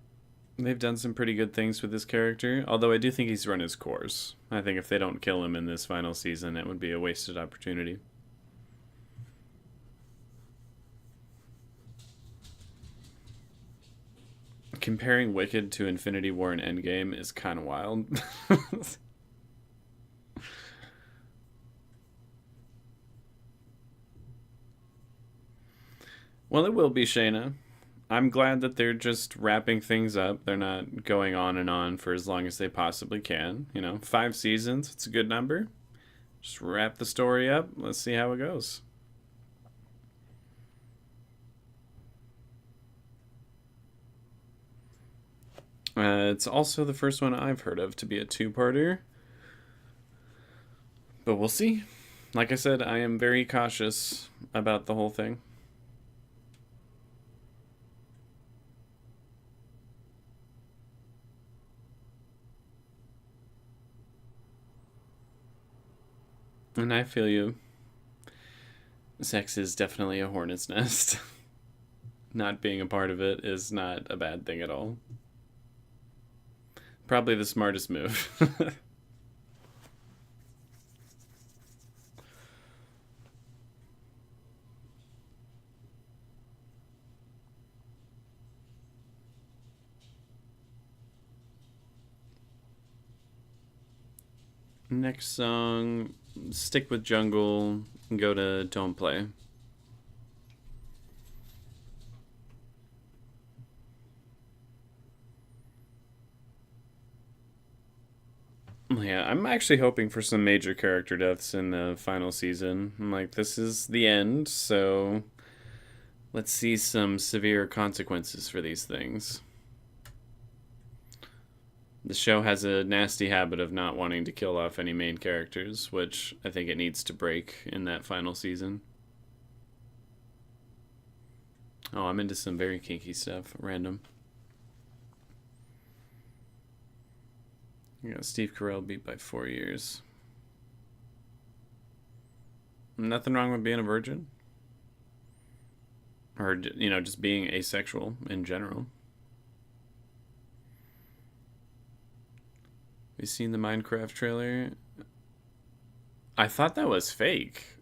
they've done some pretty good things with his character. Although I do think he's run his course. I think if they don't kill him in this final season, it would be a wasted opportunity. Comparing Wicked to Infinity War and Endgame is kind of wild. Well, it will be, Shayna. I'm glad that they're just wrapping things up. They're not going on and on for as long as they possibly can. 5 seasons, it's a good number. Just wrap the story up. Let's see how it goes. It's also the first one I've heard of to be a two-parter. But we'll see. Like I said, I am very cautious about the whole thing. And I feel you. Sex is definitely a hornet's nest. Not being a part of it is not a bad thing at all. Probably the smartest move. Next song, stick with jungle and go to Don't Play. Yeah, I'm actually hoping for some major character deaths in the final season. I'm like, this is the end, so let's see some severe consequences for these things. The show has a nasty habit of not wanting to kill off any main characters, which I think it needs to break in that final season. Oh, I'm into some very kinky stuff. Random. You got Steve Carell beat by 4 years. Nothing wrong with being a virgin. Or, just being asexual in general. You seen the Minecraft trailer? I thought that was fake.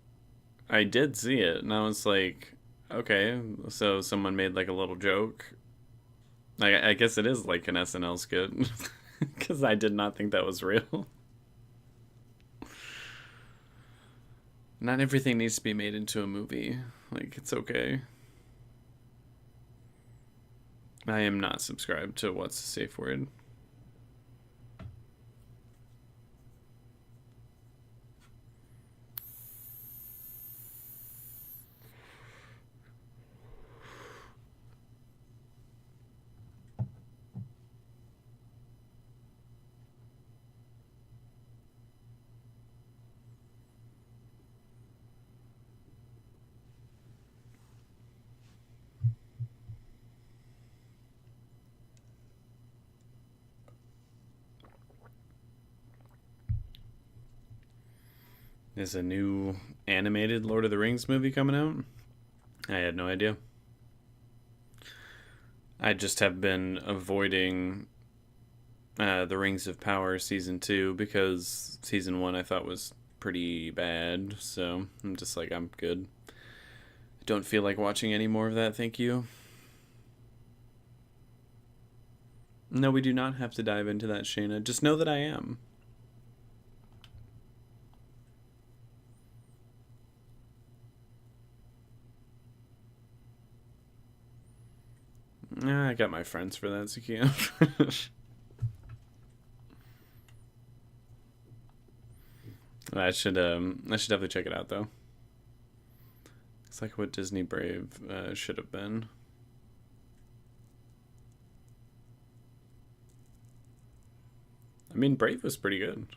I did see it, and I was like, okay, so someone made like a little joke. I guess it is like an SNL skit. Because I did not think that was real. Not everything needs to be made into a movie. Like, it's okay. I am not subscribed to What's the Safe Word. There's a new animated Lord of the Rings movie coming out. I had no idea. I just have been avoiding The Rings of Power Season 2 because Season 1 I thought was pretty bad. So I'm just like, I'm good. I don't feel like watching any more of that, thank you. No, we do not have to dive into that, Shayna. Just know that I am. I got my friends for that, Zakia. I should definitely check it out though. It's like what Disney Brave should have been. I mean, Brave was pretty good.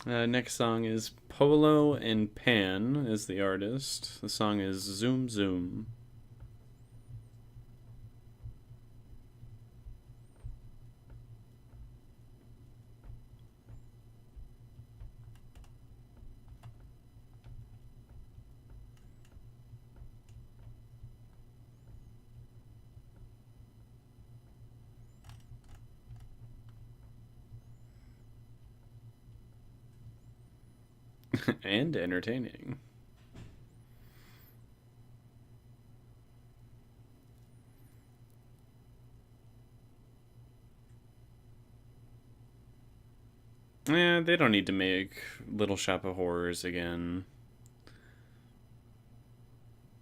Next song is Polo and Pan is the artist. The song is Zoom Zoom. And entertaining. Yeah, they don't need to make Little Shop of Horrors again.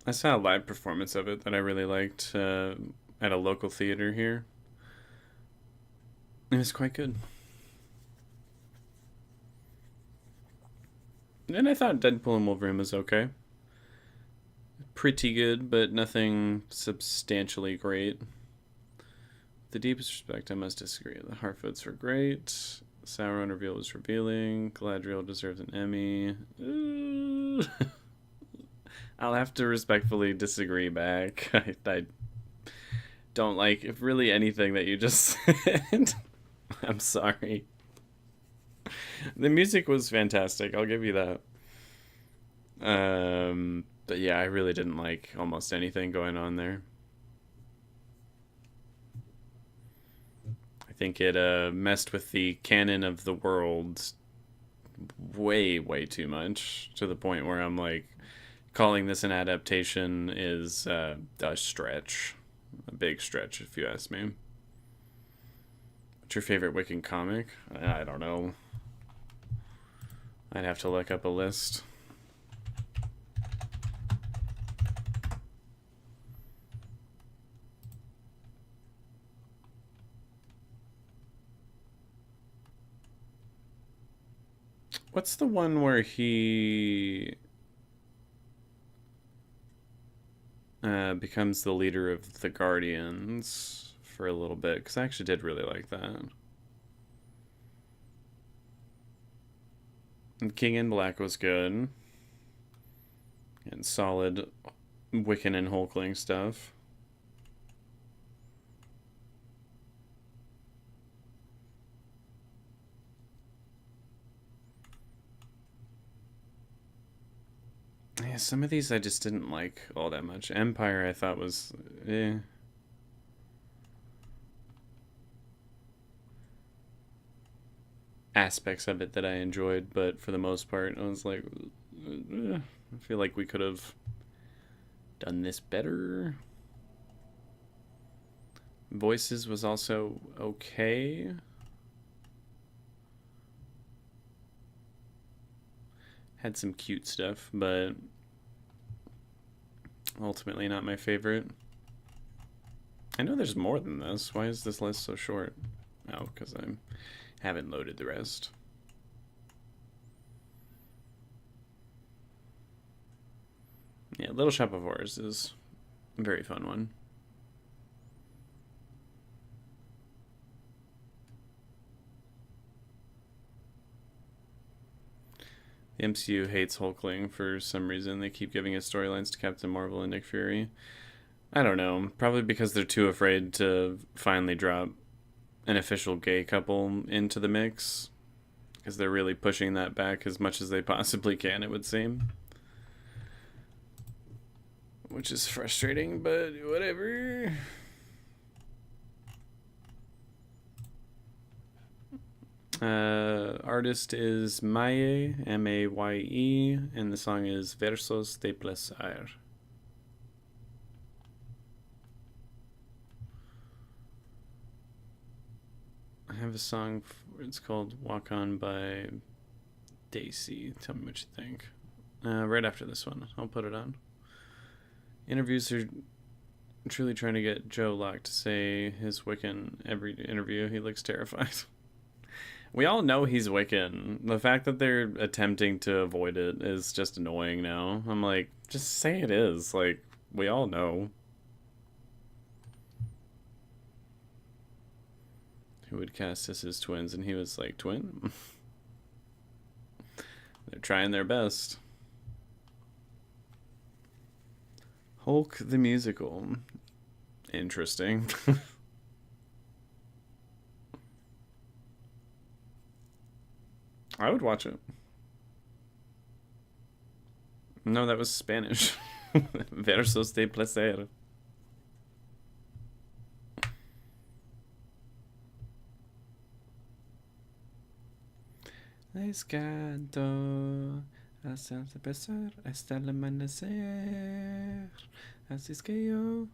I saw a live performance of it that I really liked at a local theater here. It was quite good. And I thought Deadpool and Wolverine was okay. Pretty good, but nothing substantially great. With the deepest respect, I must disagree. The Harfoots were great. Sauron reveal was revealing. Galadriel deserves an Emmy. Ooh. I'll have to respectfully disagree back. I don't like really anything that you just said. I'm sorry. The music was fantastic. I'll give you that. But yeah, I really didn't like almost anything going on there. I think it messed with the canon of the world way too much, to the point where I'm like, calling this an adaptation is a stretch. A big stretch, if you ask me. What's your favorite Wiccan comic? I don't know. I'd have to look up a list. What's the one where he becomes the leader of the Guardians for a little bit? Because I actually did really like that. And King in Black was good. And solid Wiccan and Hulkling stuff. Yeah, some of these I just didn't like all that much. Empire I thought was aspects of it that I enjoyed, but for the most part I was like, I feel like we could have done this better. Voices was also okay. Had some cute stuff, but ultimately not my favorite. I know there's more than this. Why is this list so short? Oh, because I haven't loaded the rest. Yeah, Little Shop of Horrors is a very fun one. The MCU hates Hulkling for some reason. They keep giving his storylines to Captain Marvel and Nick Fury. I don't know. Probably because they're too afraid to finally drop an official gay couple into the mix. Because they're really pushing that back as much as they possibly can, it would seem. Which is frustrating, but whatever. Artist is Maye, M-A-Y-E, and the song is Versos de Placer. I have a song, it's called Walk On by Daisy. Tell me what you think. Right after this one, I'll put it on. Interviews are truly trying to get Joe Locke to say his Wiccan every interview. He looks terrified. We all know he's Wiccan. The fact that they're attempting to avoid it is just annoying now. I'm like, just say it is. Like, we all know. Who would cast as his twins? And he was like, twin? They're trying their best. Hulk the musical. Interesting. I would watch it. No, that was Spanish. Versos de placer. Escanto hasta empezar hasta el amanecer. Así es que yo.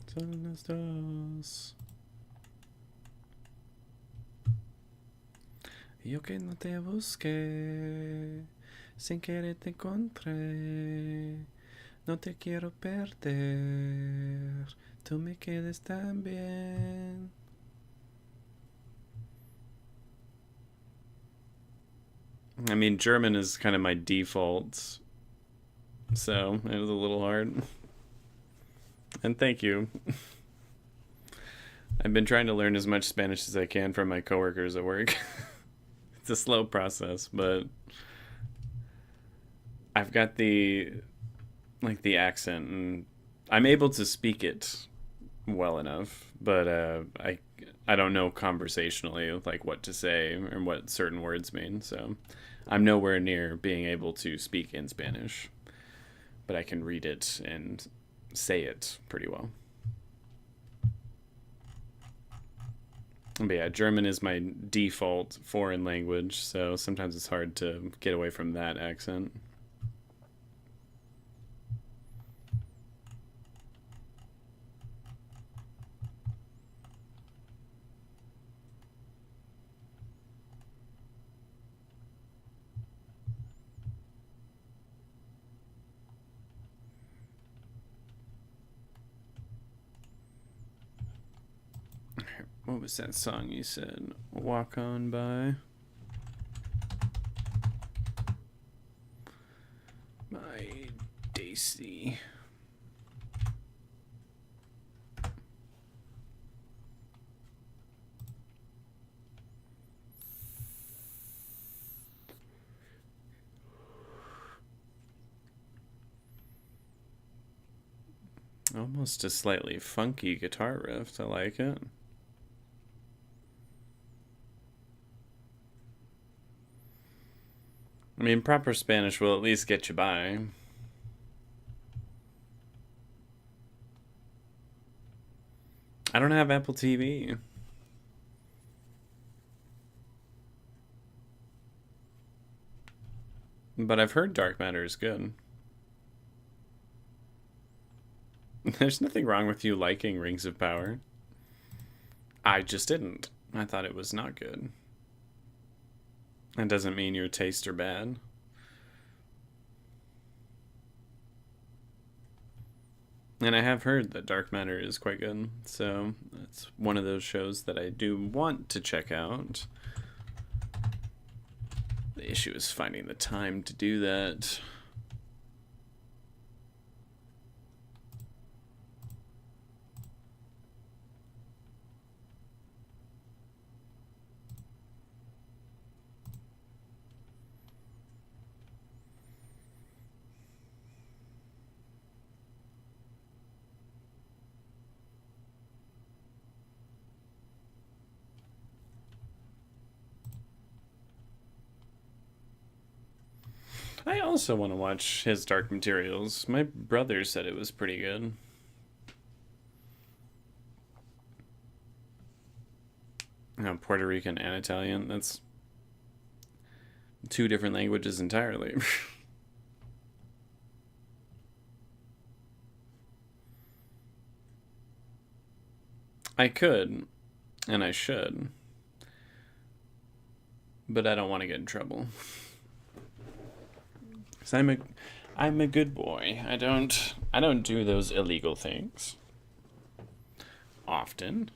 Son los dos. Yo que no te busqué, sin querer te encontré. No te quiero perder, tú me quedes tan bien. I mean, German is kind of my default, so it was a little hard. And thank you. I've been trying to learn as much Spanish as I can from my coworkers at work. It's a slow process, but I've got the accent, and I'm able to speak it well enough, but I don't know conversationally like what to say and what certain words mean. So I'm nowhere near being able to speak in Spanish, but I can read it and say it pretty well. But yeah, German is my default foreign language, so sometimes it's hard to get away from that accent. What was that song you said? Walk On By? My Daisy. Almost a slightly funky guitar riff. I like it. I mean, proper Spanish will at least get you by. I don't have Apple TV. But I've heard Dark Matter is good. There's nothing wrong with you liking Rings of Power. I just didn't. I thought it was not good. That doesn't mean your tastes are bad. And I have heard that Dark Matter is quite good, so it's one of those shows that I do want to check out. The issue is finding the time to do that. I also want to watch his Dark Materials. My brother said it was pretty good. Puerto Rican and Italian. That's two different languages entirely. I could, and I should, but I don't want to get in trouble. Cause I'm a good boy. I don't do those illegal things often.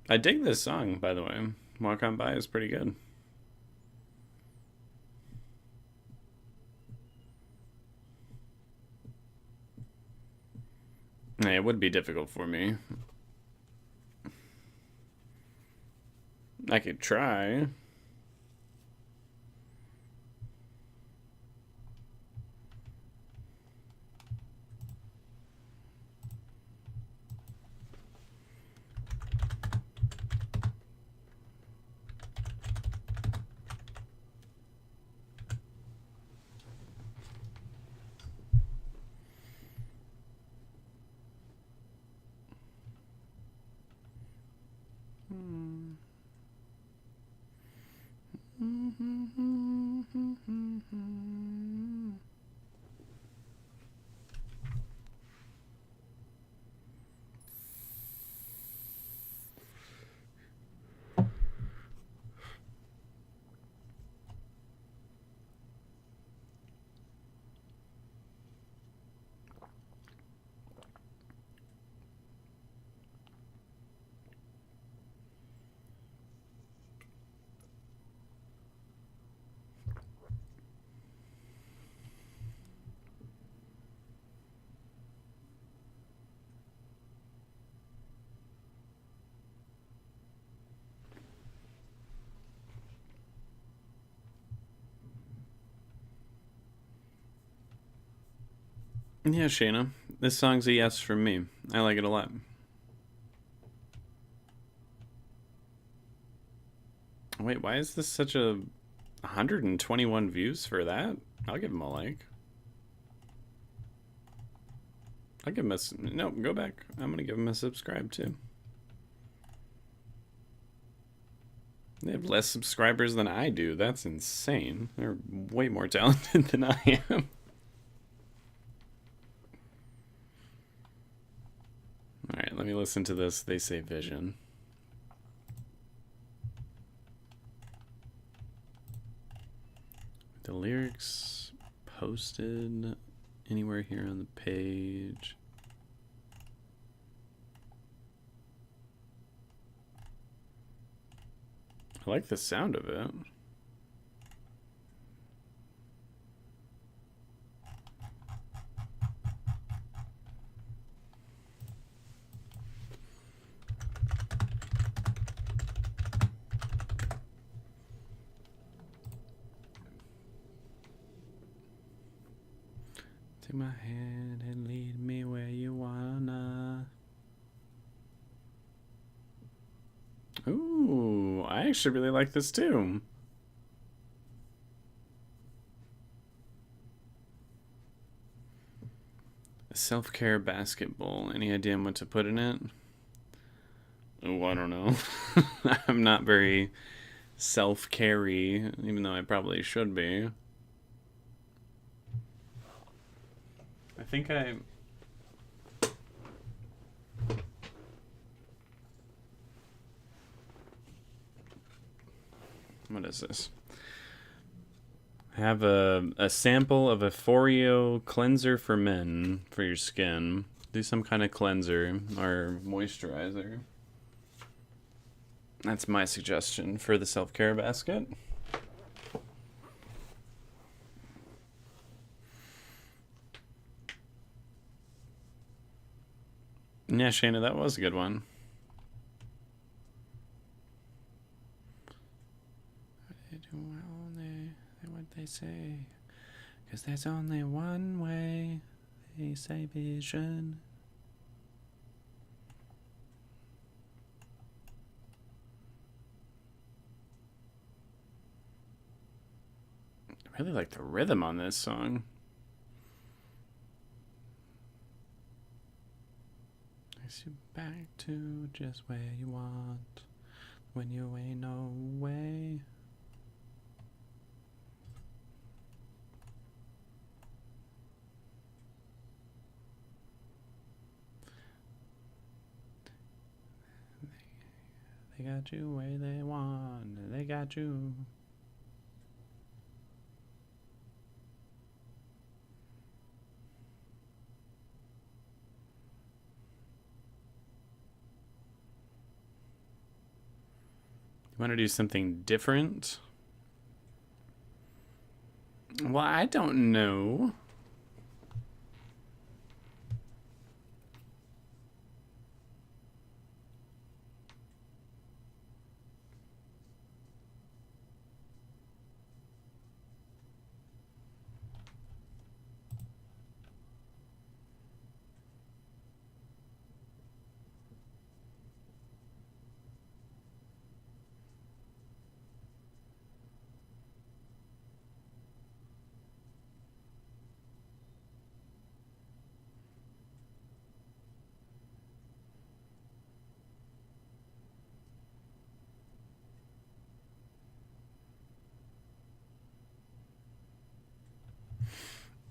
I dig this song, by the way. Walk On By is pretty good. Hey, it would be difficult for me. I could try. Yeah, Shayna. This song's a yes from me. I like it a lot. Wait, why is this such a 121 views for that? I'll give him a like. I'll give him a. No, go back. I'm going to give him a subscribe too. They have less subscribers than I do. That's insane. They're way more talented than I am. Alright, let me listen to this. They Say Vision. The lyrics posted anywhere here on the page. I like the sound of it. Take my hand and lead me where you wanna. Ooh, I actually really like this too. Self-care basketball. Any idea on what to put in it? Oh, I don't know. I'm not very self-carry, even though I probably should be. I think I... What is this? I have a sample of a Foreo cleanser for men for your skin. Do some kind of cleanser or moisturizer. That's my suggestion for the self-care basket. Yeah, Shayna, that was a good one. What they say, 'cause there's only one way. They say vision. I really like the rhythm on this song. Takes you back to just where you want when you ain't no way. They got you where they want. They got you. You want to do something different? Well, I don't know.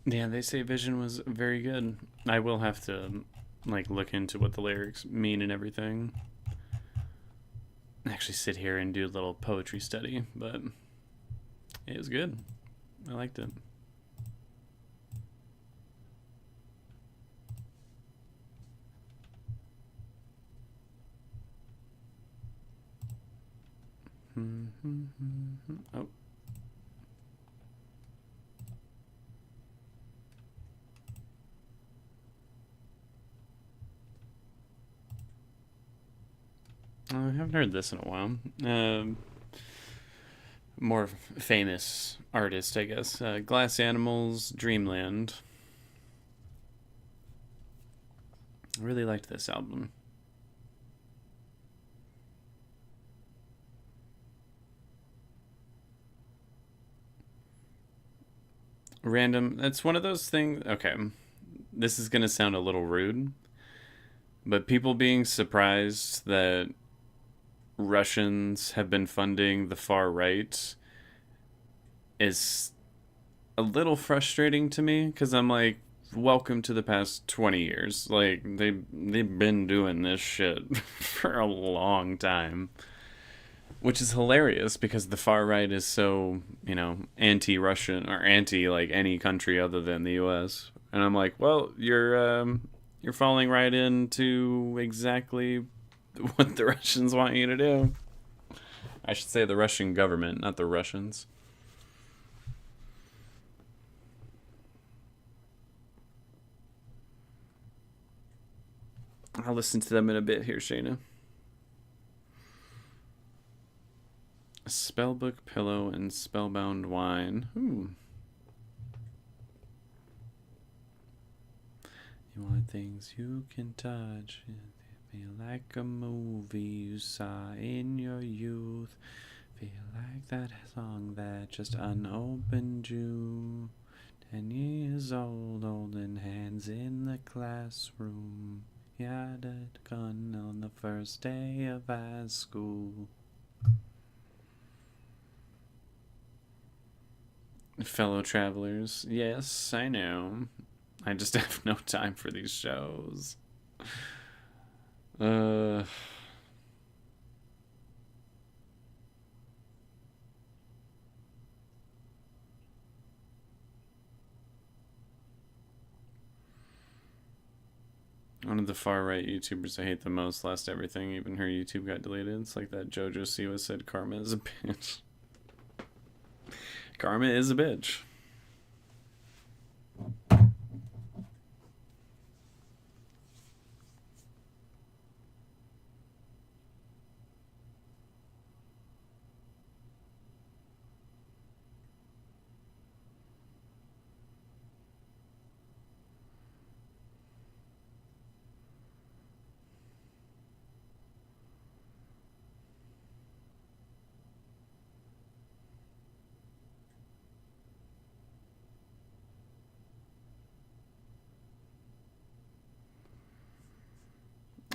Yeah, They Say Vision was very good. I will have to look into what the lyrics mean and everything. Actually sit here and do a little poetry study, but it was good. I liked it. Oh. I haven't heard this in a while. More famous artist, I guess. Glass Animals, Dreamland. I really liked this album. Random. It's one of those things. Okay, this is gonna sound a little rude, but people being surprised that Russians have been funding the far right is a little frustrating to me because I'm like, welcome to the past 20 years. Like they've been doing this shit for a long time, which is hilarious because the far right is so, anti-Russian or anti like any country other than the US. And I'm like, well, you're falling right into exactly what the Russians want you to do. I should say the Russian government, not the Russians. I'll listen to them in a bit here, Shayna. Spellbook, pillow, and spellbound wine. You want things you can touch. Feel like a movie you saw in your youth. Feel like that song that just unopened you. 10 years old, holding hands in the classroom. You had a gun on the first day of high school. Fellow travelers, yes, I know. I just have no time for these shows. Uh. One of the far right YouTubers I hate the most lost everything. Even her YouTube got deleted. It's like that JoJo Siwa said, "Karma is a bitch." Karma is a bitch.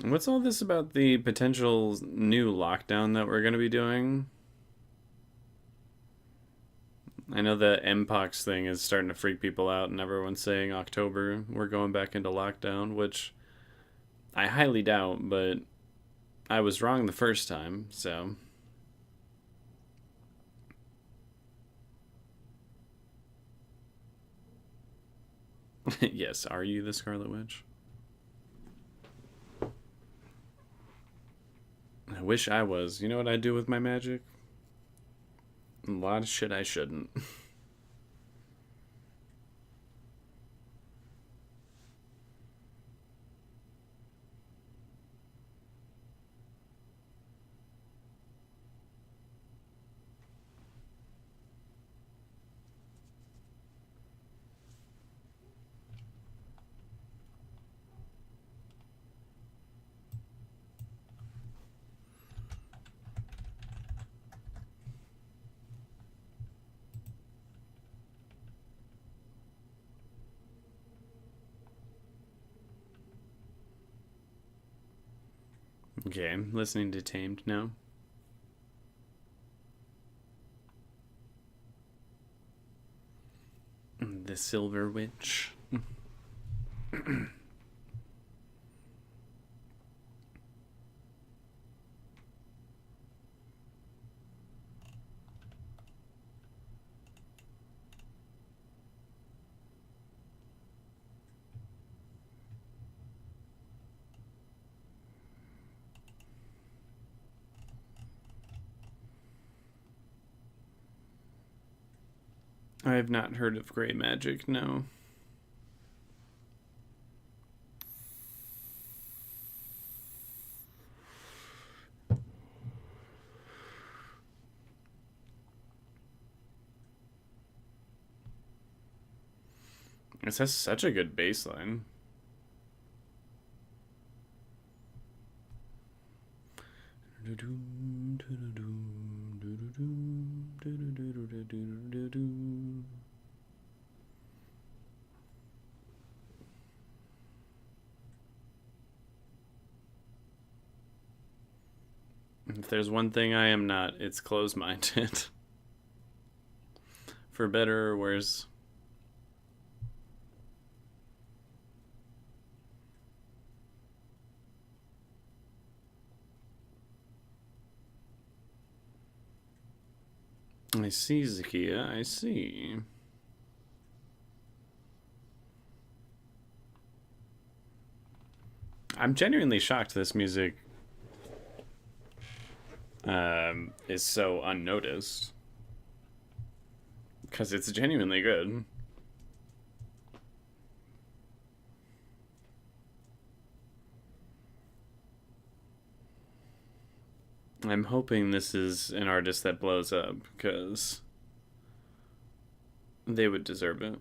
What's all this about the potential new lockdown that we're going to be doing? I know the Mpox thing is starting to freak people out, and everyone's saying October we're going back into lockdown, which I highly doubt, but I was wrong the first time, so. Yes, are you the Scarlet Witch? I wish I was. You know what I do with my magic? A lot of shit I shouldn't. Okay, I'm listening to Tamed now. The Silver Witch. I have not heard of Grey Magic, no. This has such a good bass line. If there's one thing I am not, it's closed-minded. For better or worse. I see, Zakia, I see. I'm genuinely shocked this music is so unnoticed. Because it's genuinely good. I'm hoping this is an artist that blows up, because they would deserve it.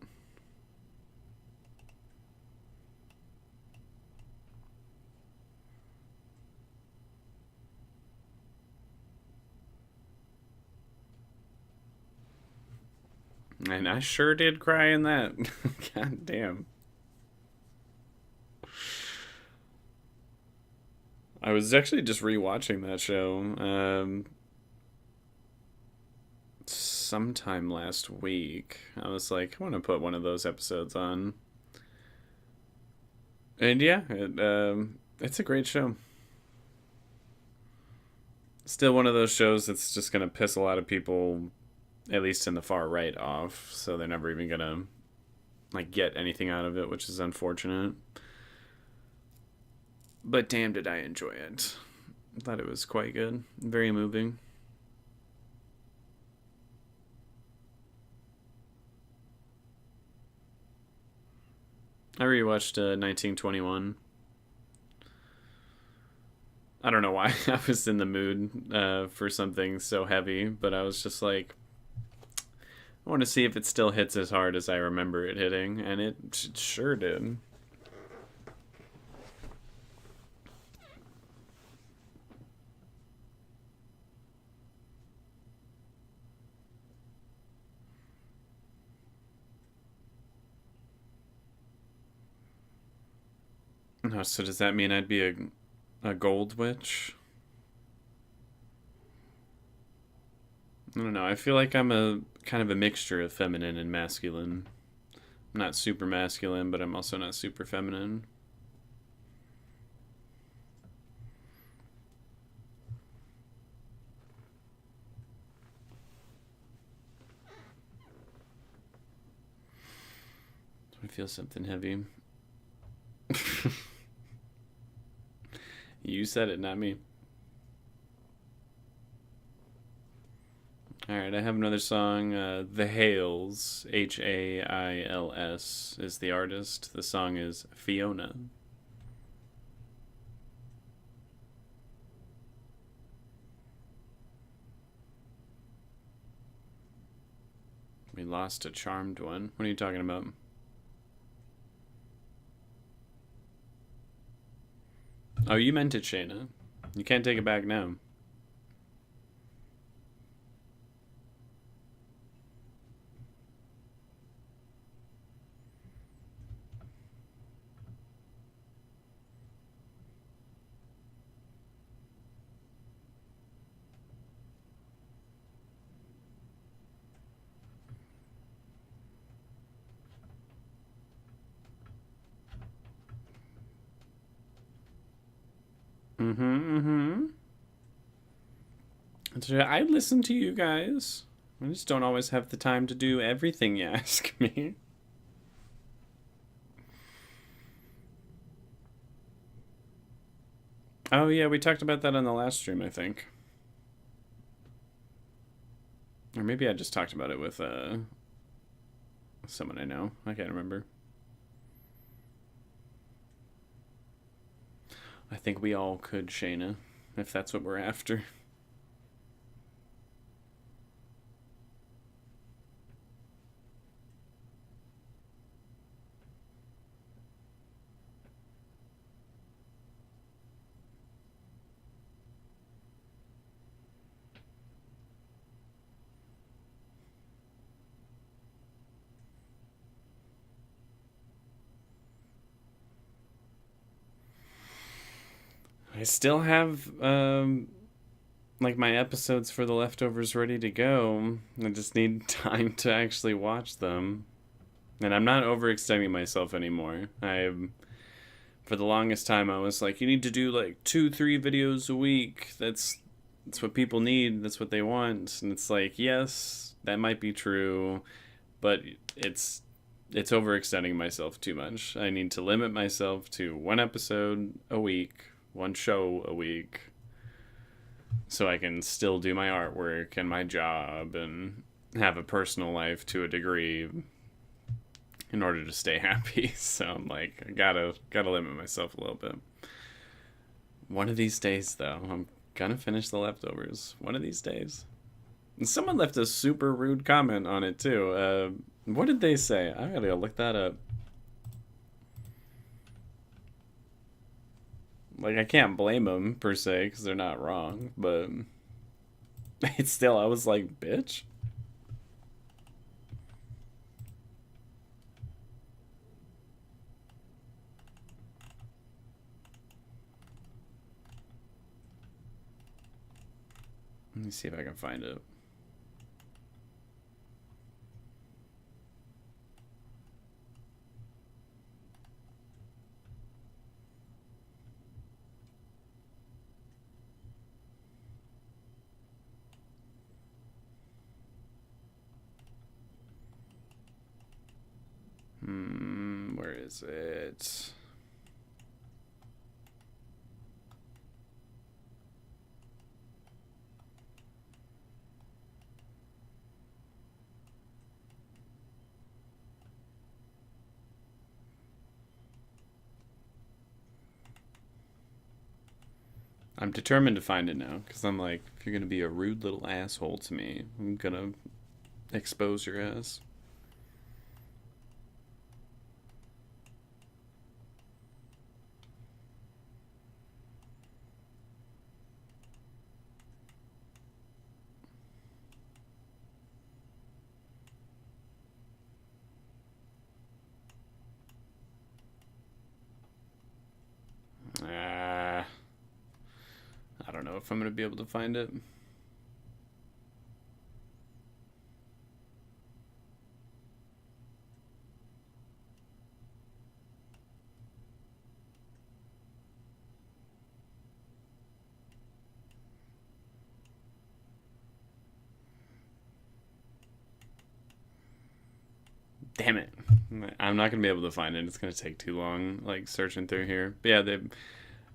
And I sure did cry in that. God damn. I was actually just rewatching that show sometime last week. I was like, I want to put one of those episodes on. And yeah, it's a great show. Still one of those shows that's just going to piss a lot of people, at least in the far right, off. So they're never even going to like get anything out of it, which is unfortunate. But damn, did I enjoy it. I thought it was quite good. Very moving. I rewatched 1921. I don't know why I was in the mood for something so heavy, but I was just like, I want to see if it still hits as hard as I remember it hitting, and it sure did. Oh, so does that mean I'd be a gold witch? I don't know. I feel like I'm a kind of a mixture of feminine and masculine. I'm not super masculine, but I'm also not super feminine. I feel something heavy. You said it, not me. All right, I have another song. The Hales, Hails, is the artist. The song is Fiona. We lost a charmed one. What are you talking about? Oh, you meant it, Shayna. You can't take it back now. Mm-hmm. I listen to you guys. I just don't always have the time to do everything you ask me. Oh yeah, we talked about that on the last stream, I think. Or maybe I just talked about it with someone I know. I can't remember. I think we all could, Shayna, if that's what we're after. I still have like my episodes for the leftovers ready to go. I just need time to actually watch them. And I'm not overextending myself anymore. For the longest time I was like, you need to do like 2-3 videos a week. That's what people need. That's what they want. And it's like, yes, that might be true, but it's it's overextending myself too much. I need to limit myself to one episode a week, one show a week, so I can still do my artwork and my job and have a personal life to a degree in order to stay happy. So I'm like, I gotta limit myself a little bit. One of these days, though, I'm gonna finish the leftovers. One of these days. And someone left a super rude comment on it too. What did they say? I gotta go look that up. Like, I can't blame them per se because they're not wrong, but it's still. I was like, bitch. Let me see if I can find it. Where is it? I'm determined to find it now because I'm like, if you're gonna be a rude little asshole to me, I'm gonna expose your ass. Ah, I don't know if I'm gonna be able to find it. Damn it. I'm not gonna be able to find it. It's gonna take too long, like searching through here. But yeah,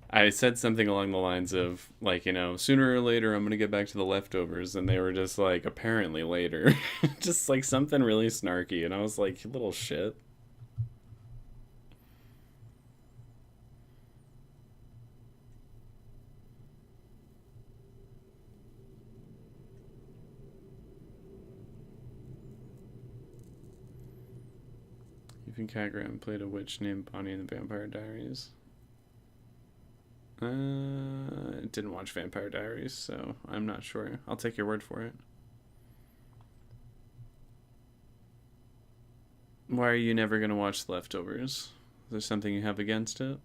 I said something along the lines of like, sooner or later I'm gonna get back to the leftovers, and they were just like, apparently later, just like something really snarky, and I was like, you little shit. Even Cat Graham played a witch named Bonnie in the Vampire Diaries. Didn't watch Vampire Diaries, so I'm not sure. I'll take your word for it. Why are you never gonna watch The Leftovers? Is there something you have against it?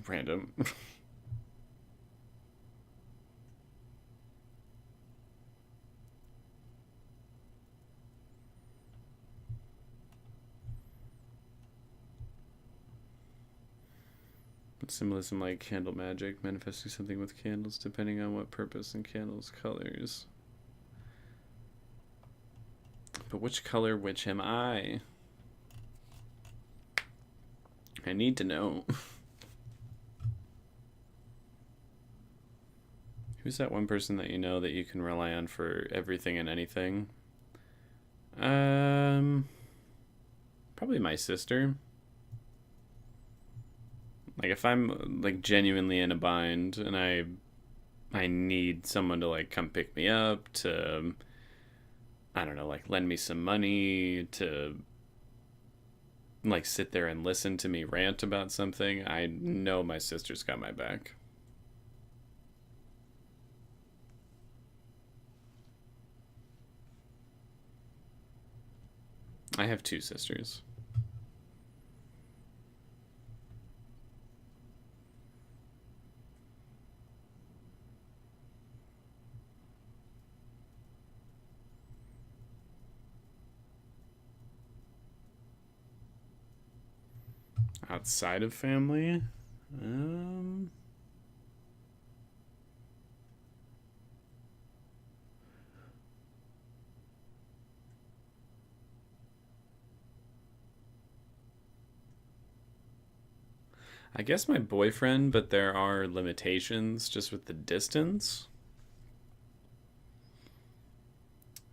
Random. Symbolism like candle magic, manifesting something with candles depending on what purpose and candles colors. But which color witch am I? I need to know. Who's that one person that you know that you can rely on for everything and anything? Probably my sister. Like, if I'm like genuinely in a bind and I need someone to like come pick me up, to, I don't know, like lend me some money, to like sit there and listen to me rant about something, I know my sister's got my back. I have two sisters. Outside of family? Um, I guess my boyfriend, but there are limitations just with the distance.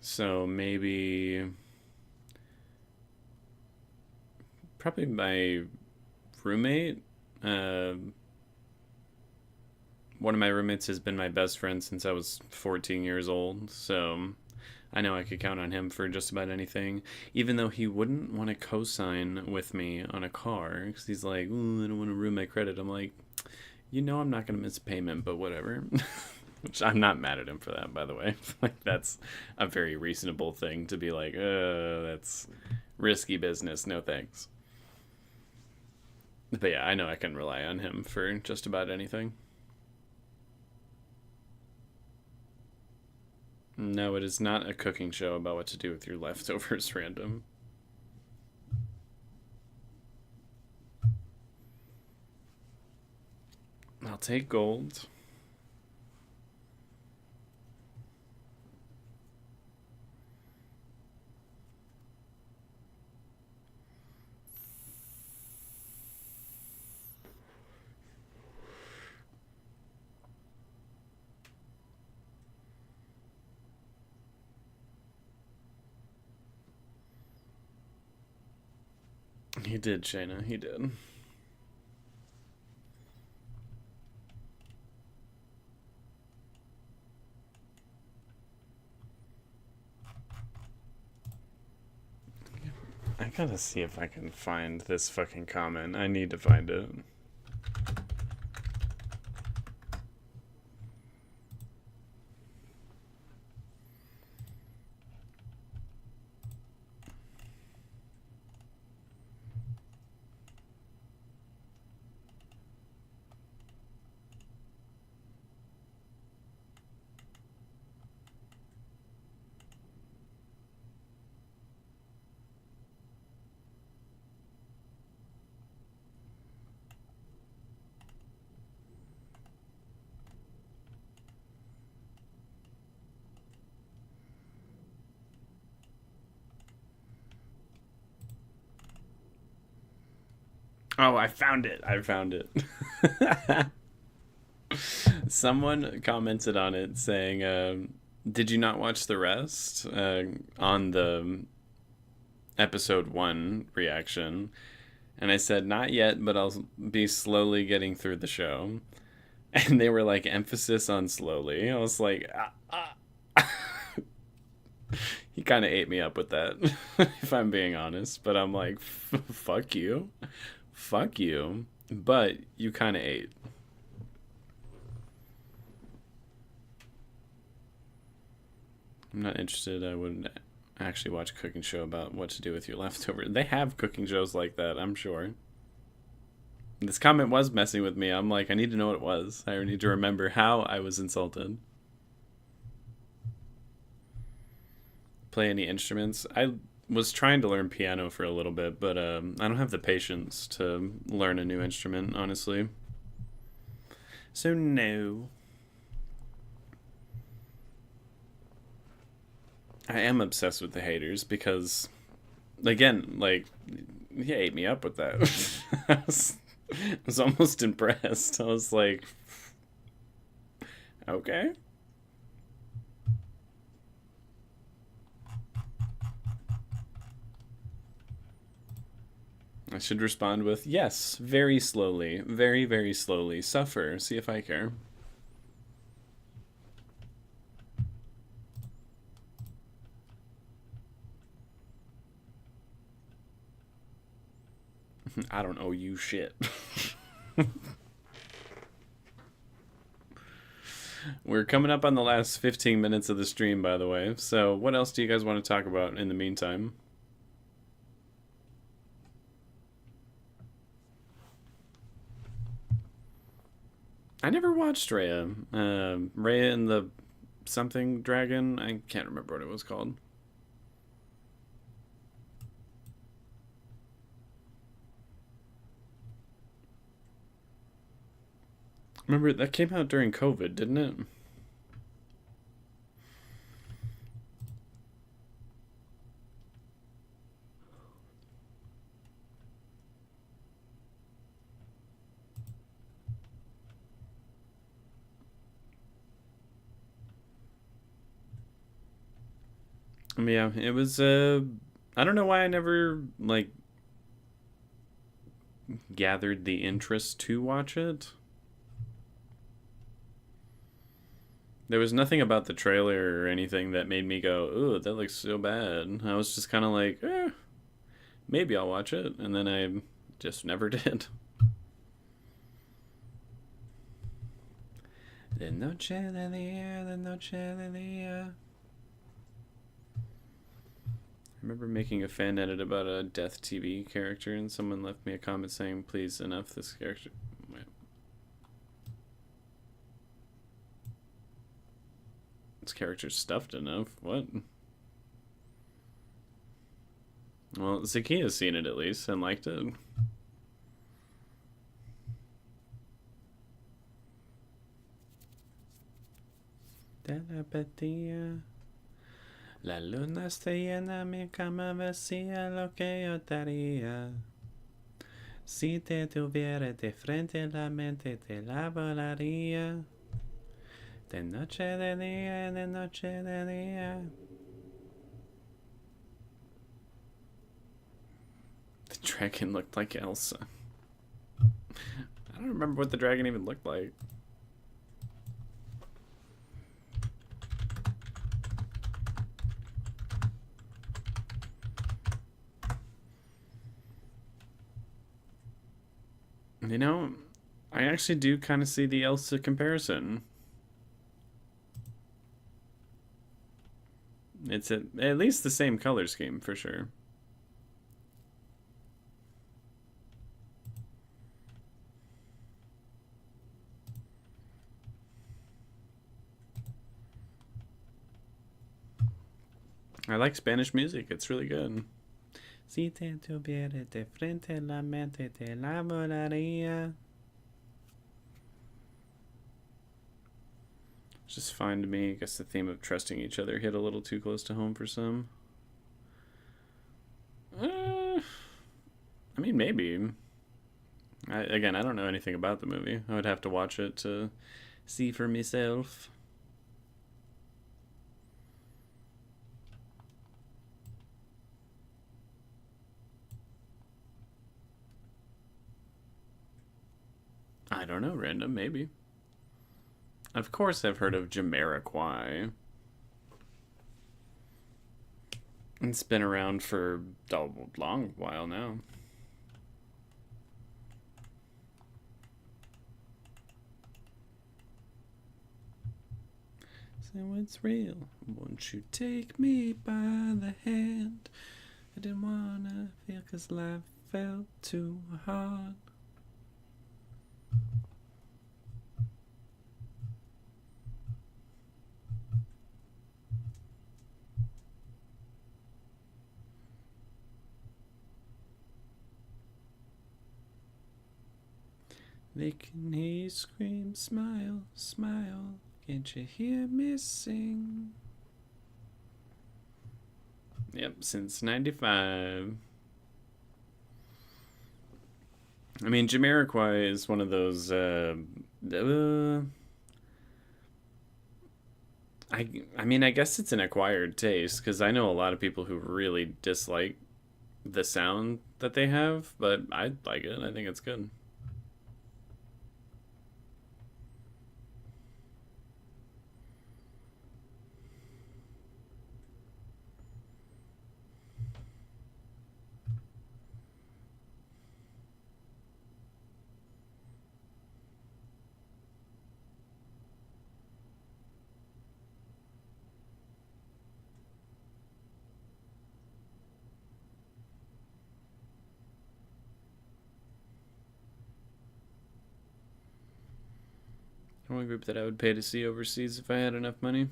So maybe probably my roommate. Uh, One of my roommates has been my best friend since I was 14 years old, so I know I could count on him for just about anything. Even though he wouldn't want to co-sign with me on a car because he's like, "Ooh, I don't want to ruin my credit." I'm like, I'm not gonna miss a payment, but whatever. Which I'm not mad at him for that, by the way. Like that's a very reasonable thing to be like, that's risky business. No thanks. But yeah, I know I can rely on him for just about anything. No, it is not a cooking show about what to do with your leftovers random. I'll take gold. He did, Shayna. He did. I gotta see if I can find this fucking comment. I need to find it. Oh, I found it. I found it. Someone commented on it saying, "Did you not watch the rest?" On the episode 1 reaction. And I said, "Not yet, but I'll be slowly getting through the show." And they were like, "Emphasis on slowly." I was like, he kind of ate me up with that, if I'm being honest. But I'm like, fuck you. Fuck you. But you kind of ate. I'm not interested. I wouldn't actually watch a cooking show about what to do with your leftovers. They have cooking shows like that, I'm sure. This comment was messing with me. I'm like, I need to know what it was. I need to remember how I was insulted. Play any instruments? I was trying to learn piano for a little bit, but I don't have the patience to learn a new instrument, honestly. So, no. I am obsessed with the haters because, again, like, he ate me up with that. I was almost impressed. I was like, okay. I should respond with, yes, very slowly, very, very slowly. Suffer, see if I care. I don't owe you shit. We're coming up on the last 15 minutes of the stream, by the way. So, what else do you guys want to talk about in the meantime? I never watched Raya. Raya and the something dragon. I can't remember what it was called. Remember that came out during COVID, didn't it? Yeah, it was. I don't know why I never like gathered the interest to watch it. There was nothing about the trailer or anything that made me go, "Ooh, that looks so bad." I was just kind of like, maybe I'll watch it, and then I just never did. De noche de día, de noche de día. I remember making a fan edit about a Death TV character, and someone left me a comment saying, "Please, enough this character." Wait. This character's stuffed enough. What? Well, Zakia's seen it at least and liked it. Telepatía. La luna está llena, mi cama vacía, lo que yo daría. Si te tuviera de frente, la mente te la volaría. De noche de día, de noche de día. The dragon looked like Elsa. I don't remember what the dragon even looked like. You know, I actually do kind of see the Elsa comparison. It's at least the same color scheme for sure. I like Spanish music. It's really good. Si te tuviera de frente, la mente te la volaría. It's just fine to me. I guess the theme of trusting each other hit a little too close to home for some. I mean, maybe. Again, I don't know anything about the movie. I would have to watch it to see for myself. I don't know, random, maybe. Of course, I've heard of Jamiroquai. It's been around for a long while now. So it's real. Won't you take me by the hand? I didn't wanna feel 'cause life felt too hard. They can hear you scream, smile, smile. Can't you hear me sing? Yep, since 95. I mean, Jamiroquai is one of those. I mean, I guess it's an acquired taste because I know a lot of people who really dislike the sound that they have, but I like it. I think it's good. from a group that I would pay to see overseas if I had enough money.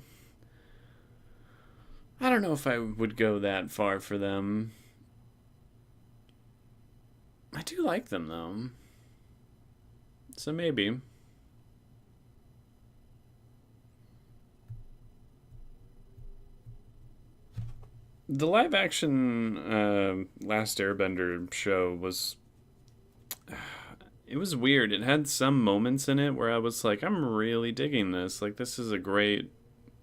I don't know if I would go that far for them. I do like them, though. So maybe. The live action Last Airbender show was. It was weird. It had some moments in it where I was like, I'm really digging this. Like, this is a great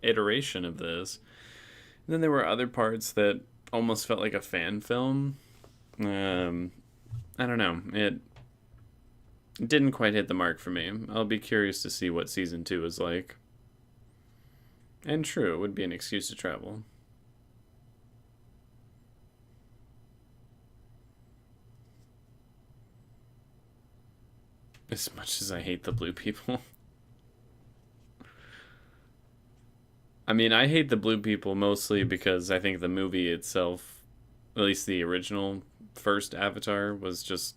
iteration of this. And then there were other parts that almost felt like a fan film. I don't know. It didn't quite hit the mark for me. I'll be curious to see what season 2 is like. And true, it would be an excuse to travel. As much as I hate the blue people. I mean, I hate the blue people mostly because I think the movie itself, at least the original first Avatar, was just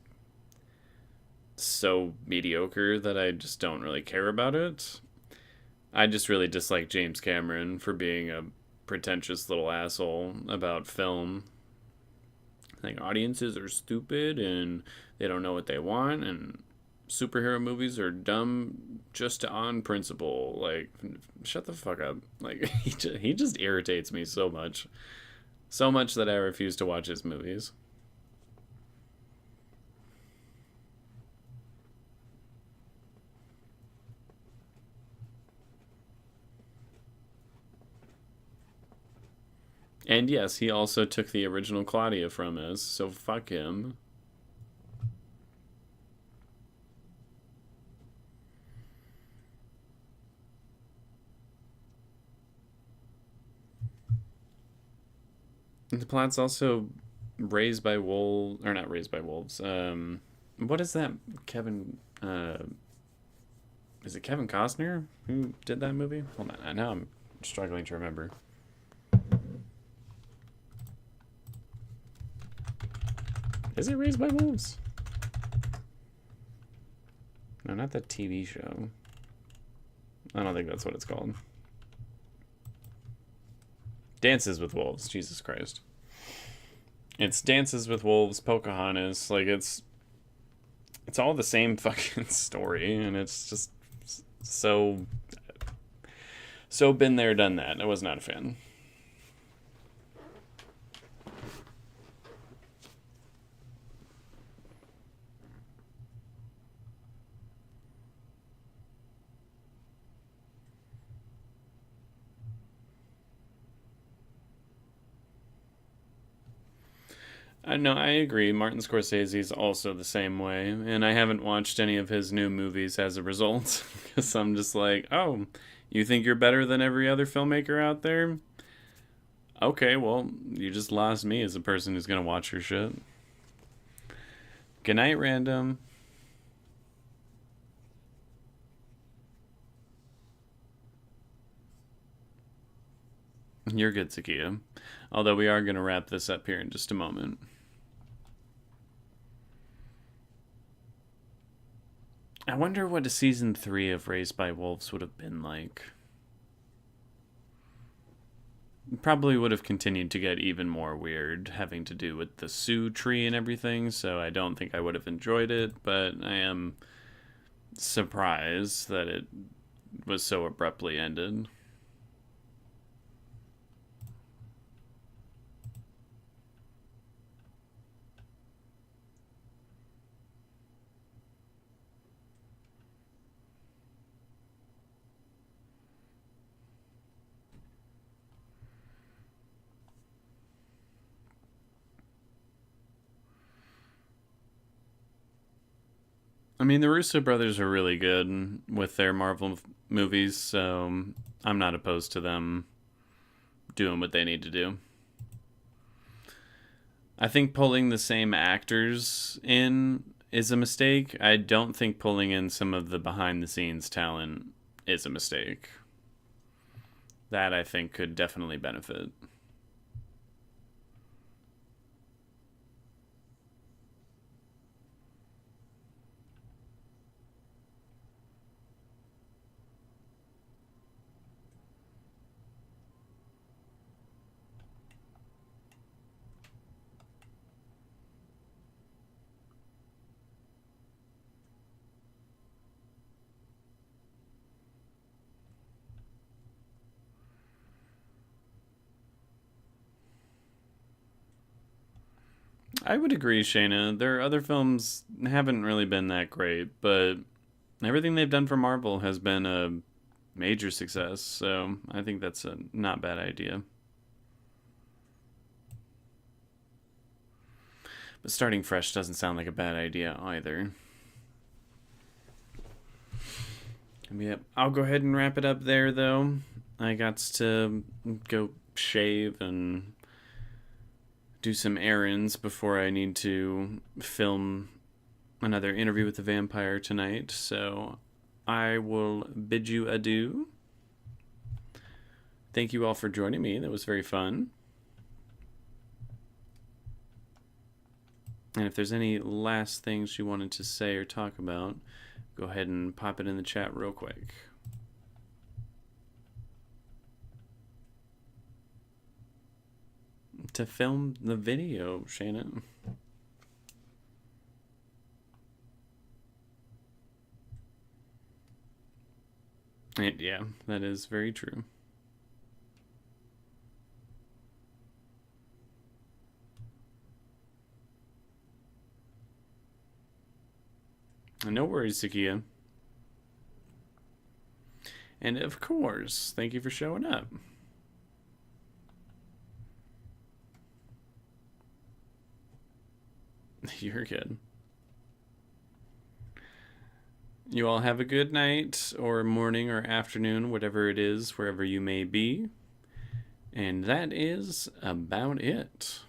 so mediocre that I just don't really care about it. I just really dislike James Cameron for being a pretentious little asshole about film. Like, audiences are stupid and they don't know what they want, and superhero movies are dumb just on principle. Like, shut the fuck up. Like, he just irritates me so much. So much that I refuse to watch his movies. And yes, he also took the original Claudia from us, so fuck him. The plot's also raised by wolves, or not raised by wolves. What is that? Kevin, is it Kevin Costner who did that movie? Hold on, now I'm struggling to remember. Is it Raised by Wolves? No, not the TV show. I don't think that's what it's called. Dances with Wolves. Jesus Christ. It's Dances with Wolves, Pocahontas. Like, it's all the same fucking story, and it's just so been there, done that. I was not a fan. No, I agree. Martin Scorsese's also the same way, and I haven't watched any of his new movies as a result, because I'm just like, oh, you think you're better than every other filmmaker out there? Okay, well, you just lost me as a person who's gonna watch your shit. Good night, random. You're good, Zakia. Although we are gonna wrap this up here in just a moment. I wonder what a season 3 of Raised by Wolves would have been like. Probably would have continued to get even more weird, having to do with the Sioux tree and everything, so I don't think I would have enjoyed it, but I am surprised that it was so abruptly ended. I mean, the Russo brothers are really good with their Marvel movies, so I'm not opposed to them doing what they need to do. I think pulling the same actors in is a mistake. I don't think pulling in some of the behind the scenes talent is a mistake. That I think could definitely benefit. I would agree, Shayna. Their other films haven't really been that great, but everything they've done for Marvel has been a major success, so I think that's a not bad idea. But starting fresh doesn't sound like a bad idea either. Yep, I'll go ahead and wrap it up there, though. I got to go shave and do some errands before I need to film another interview with the vampire tonight, so I will bid you adieu. Thank you all for joining me. That was very fun. And if there's any last things you wanted to say or talk about, go ahead and pop it in the chat real quick. To film the video, Shannon. Yeah, that is very true. No worries, Sakia. And of course, thank you for showing up. You're good. You all have a good night, or morning, or afternoon, whatever it is, wherever you may be. And that is about it.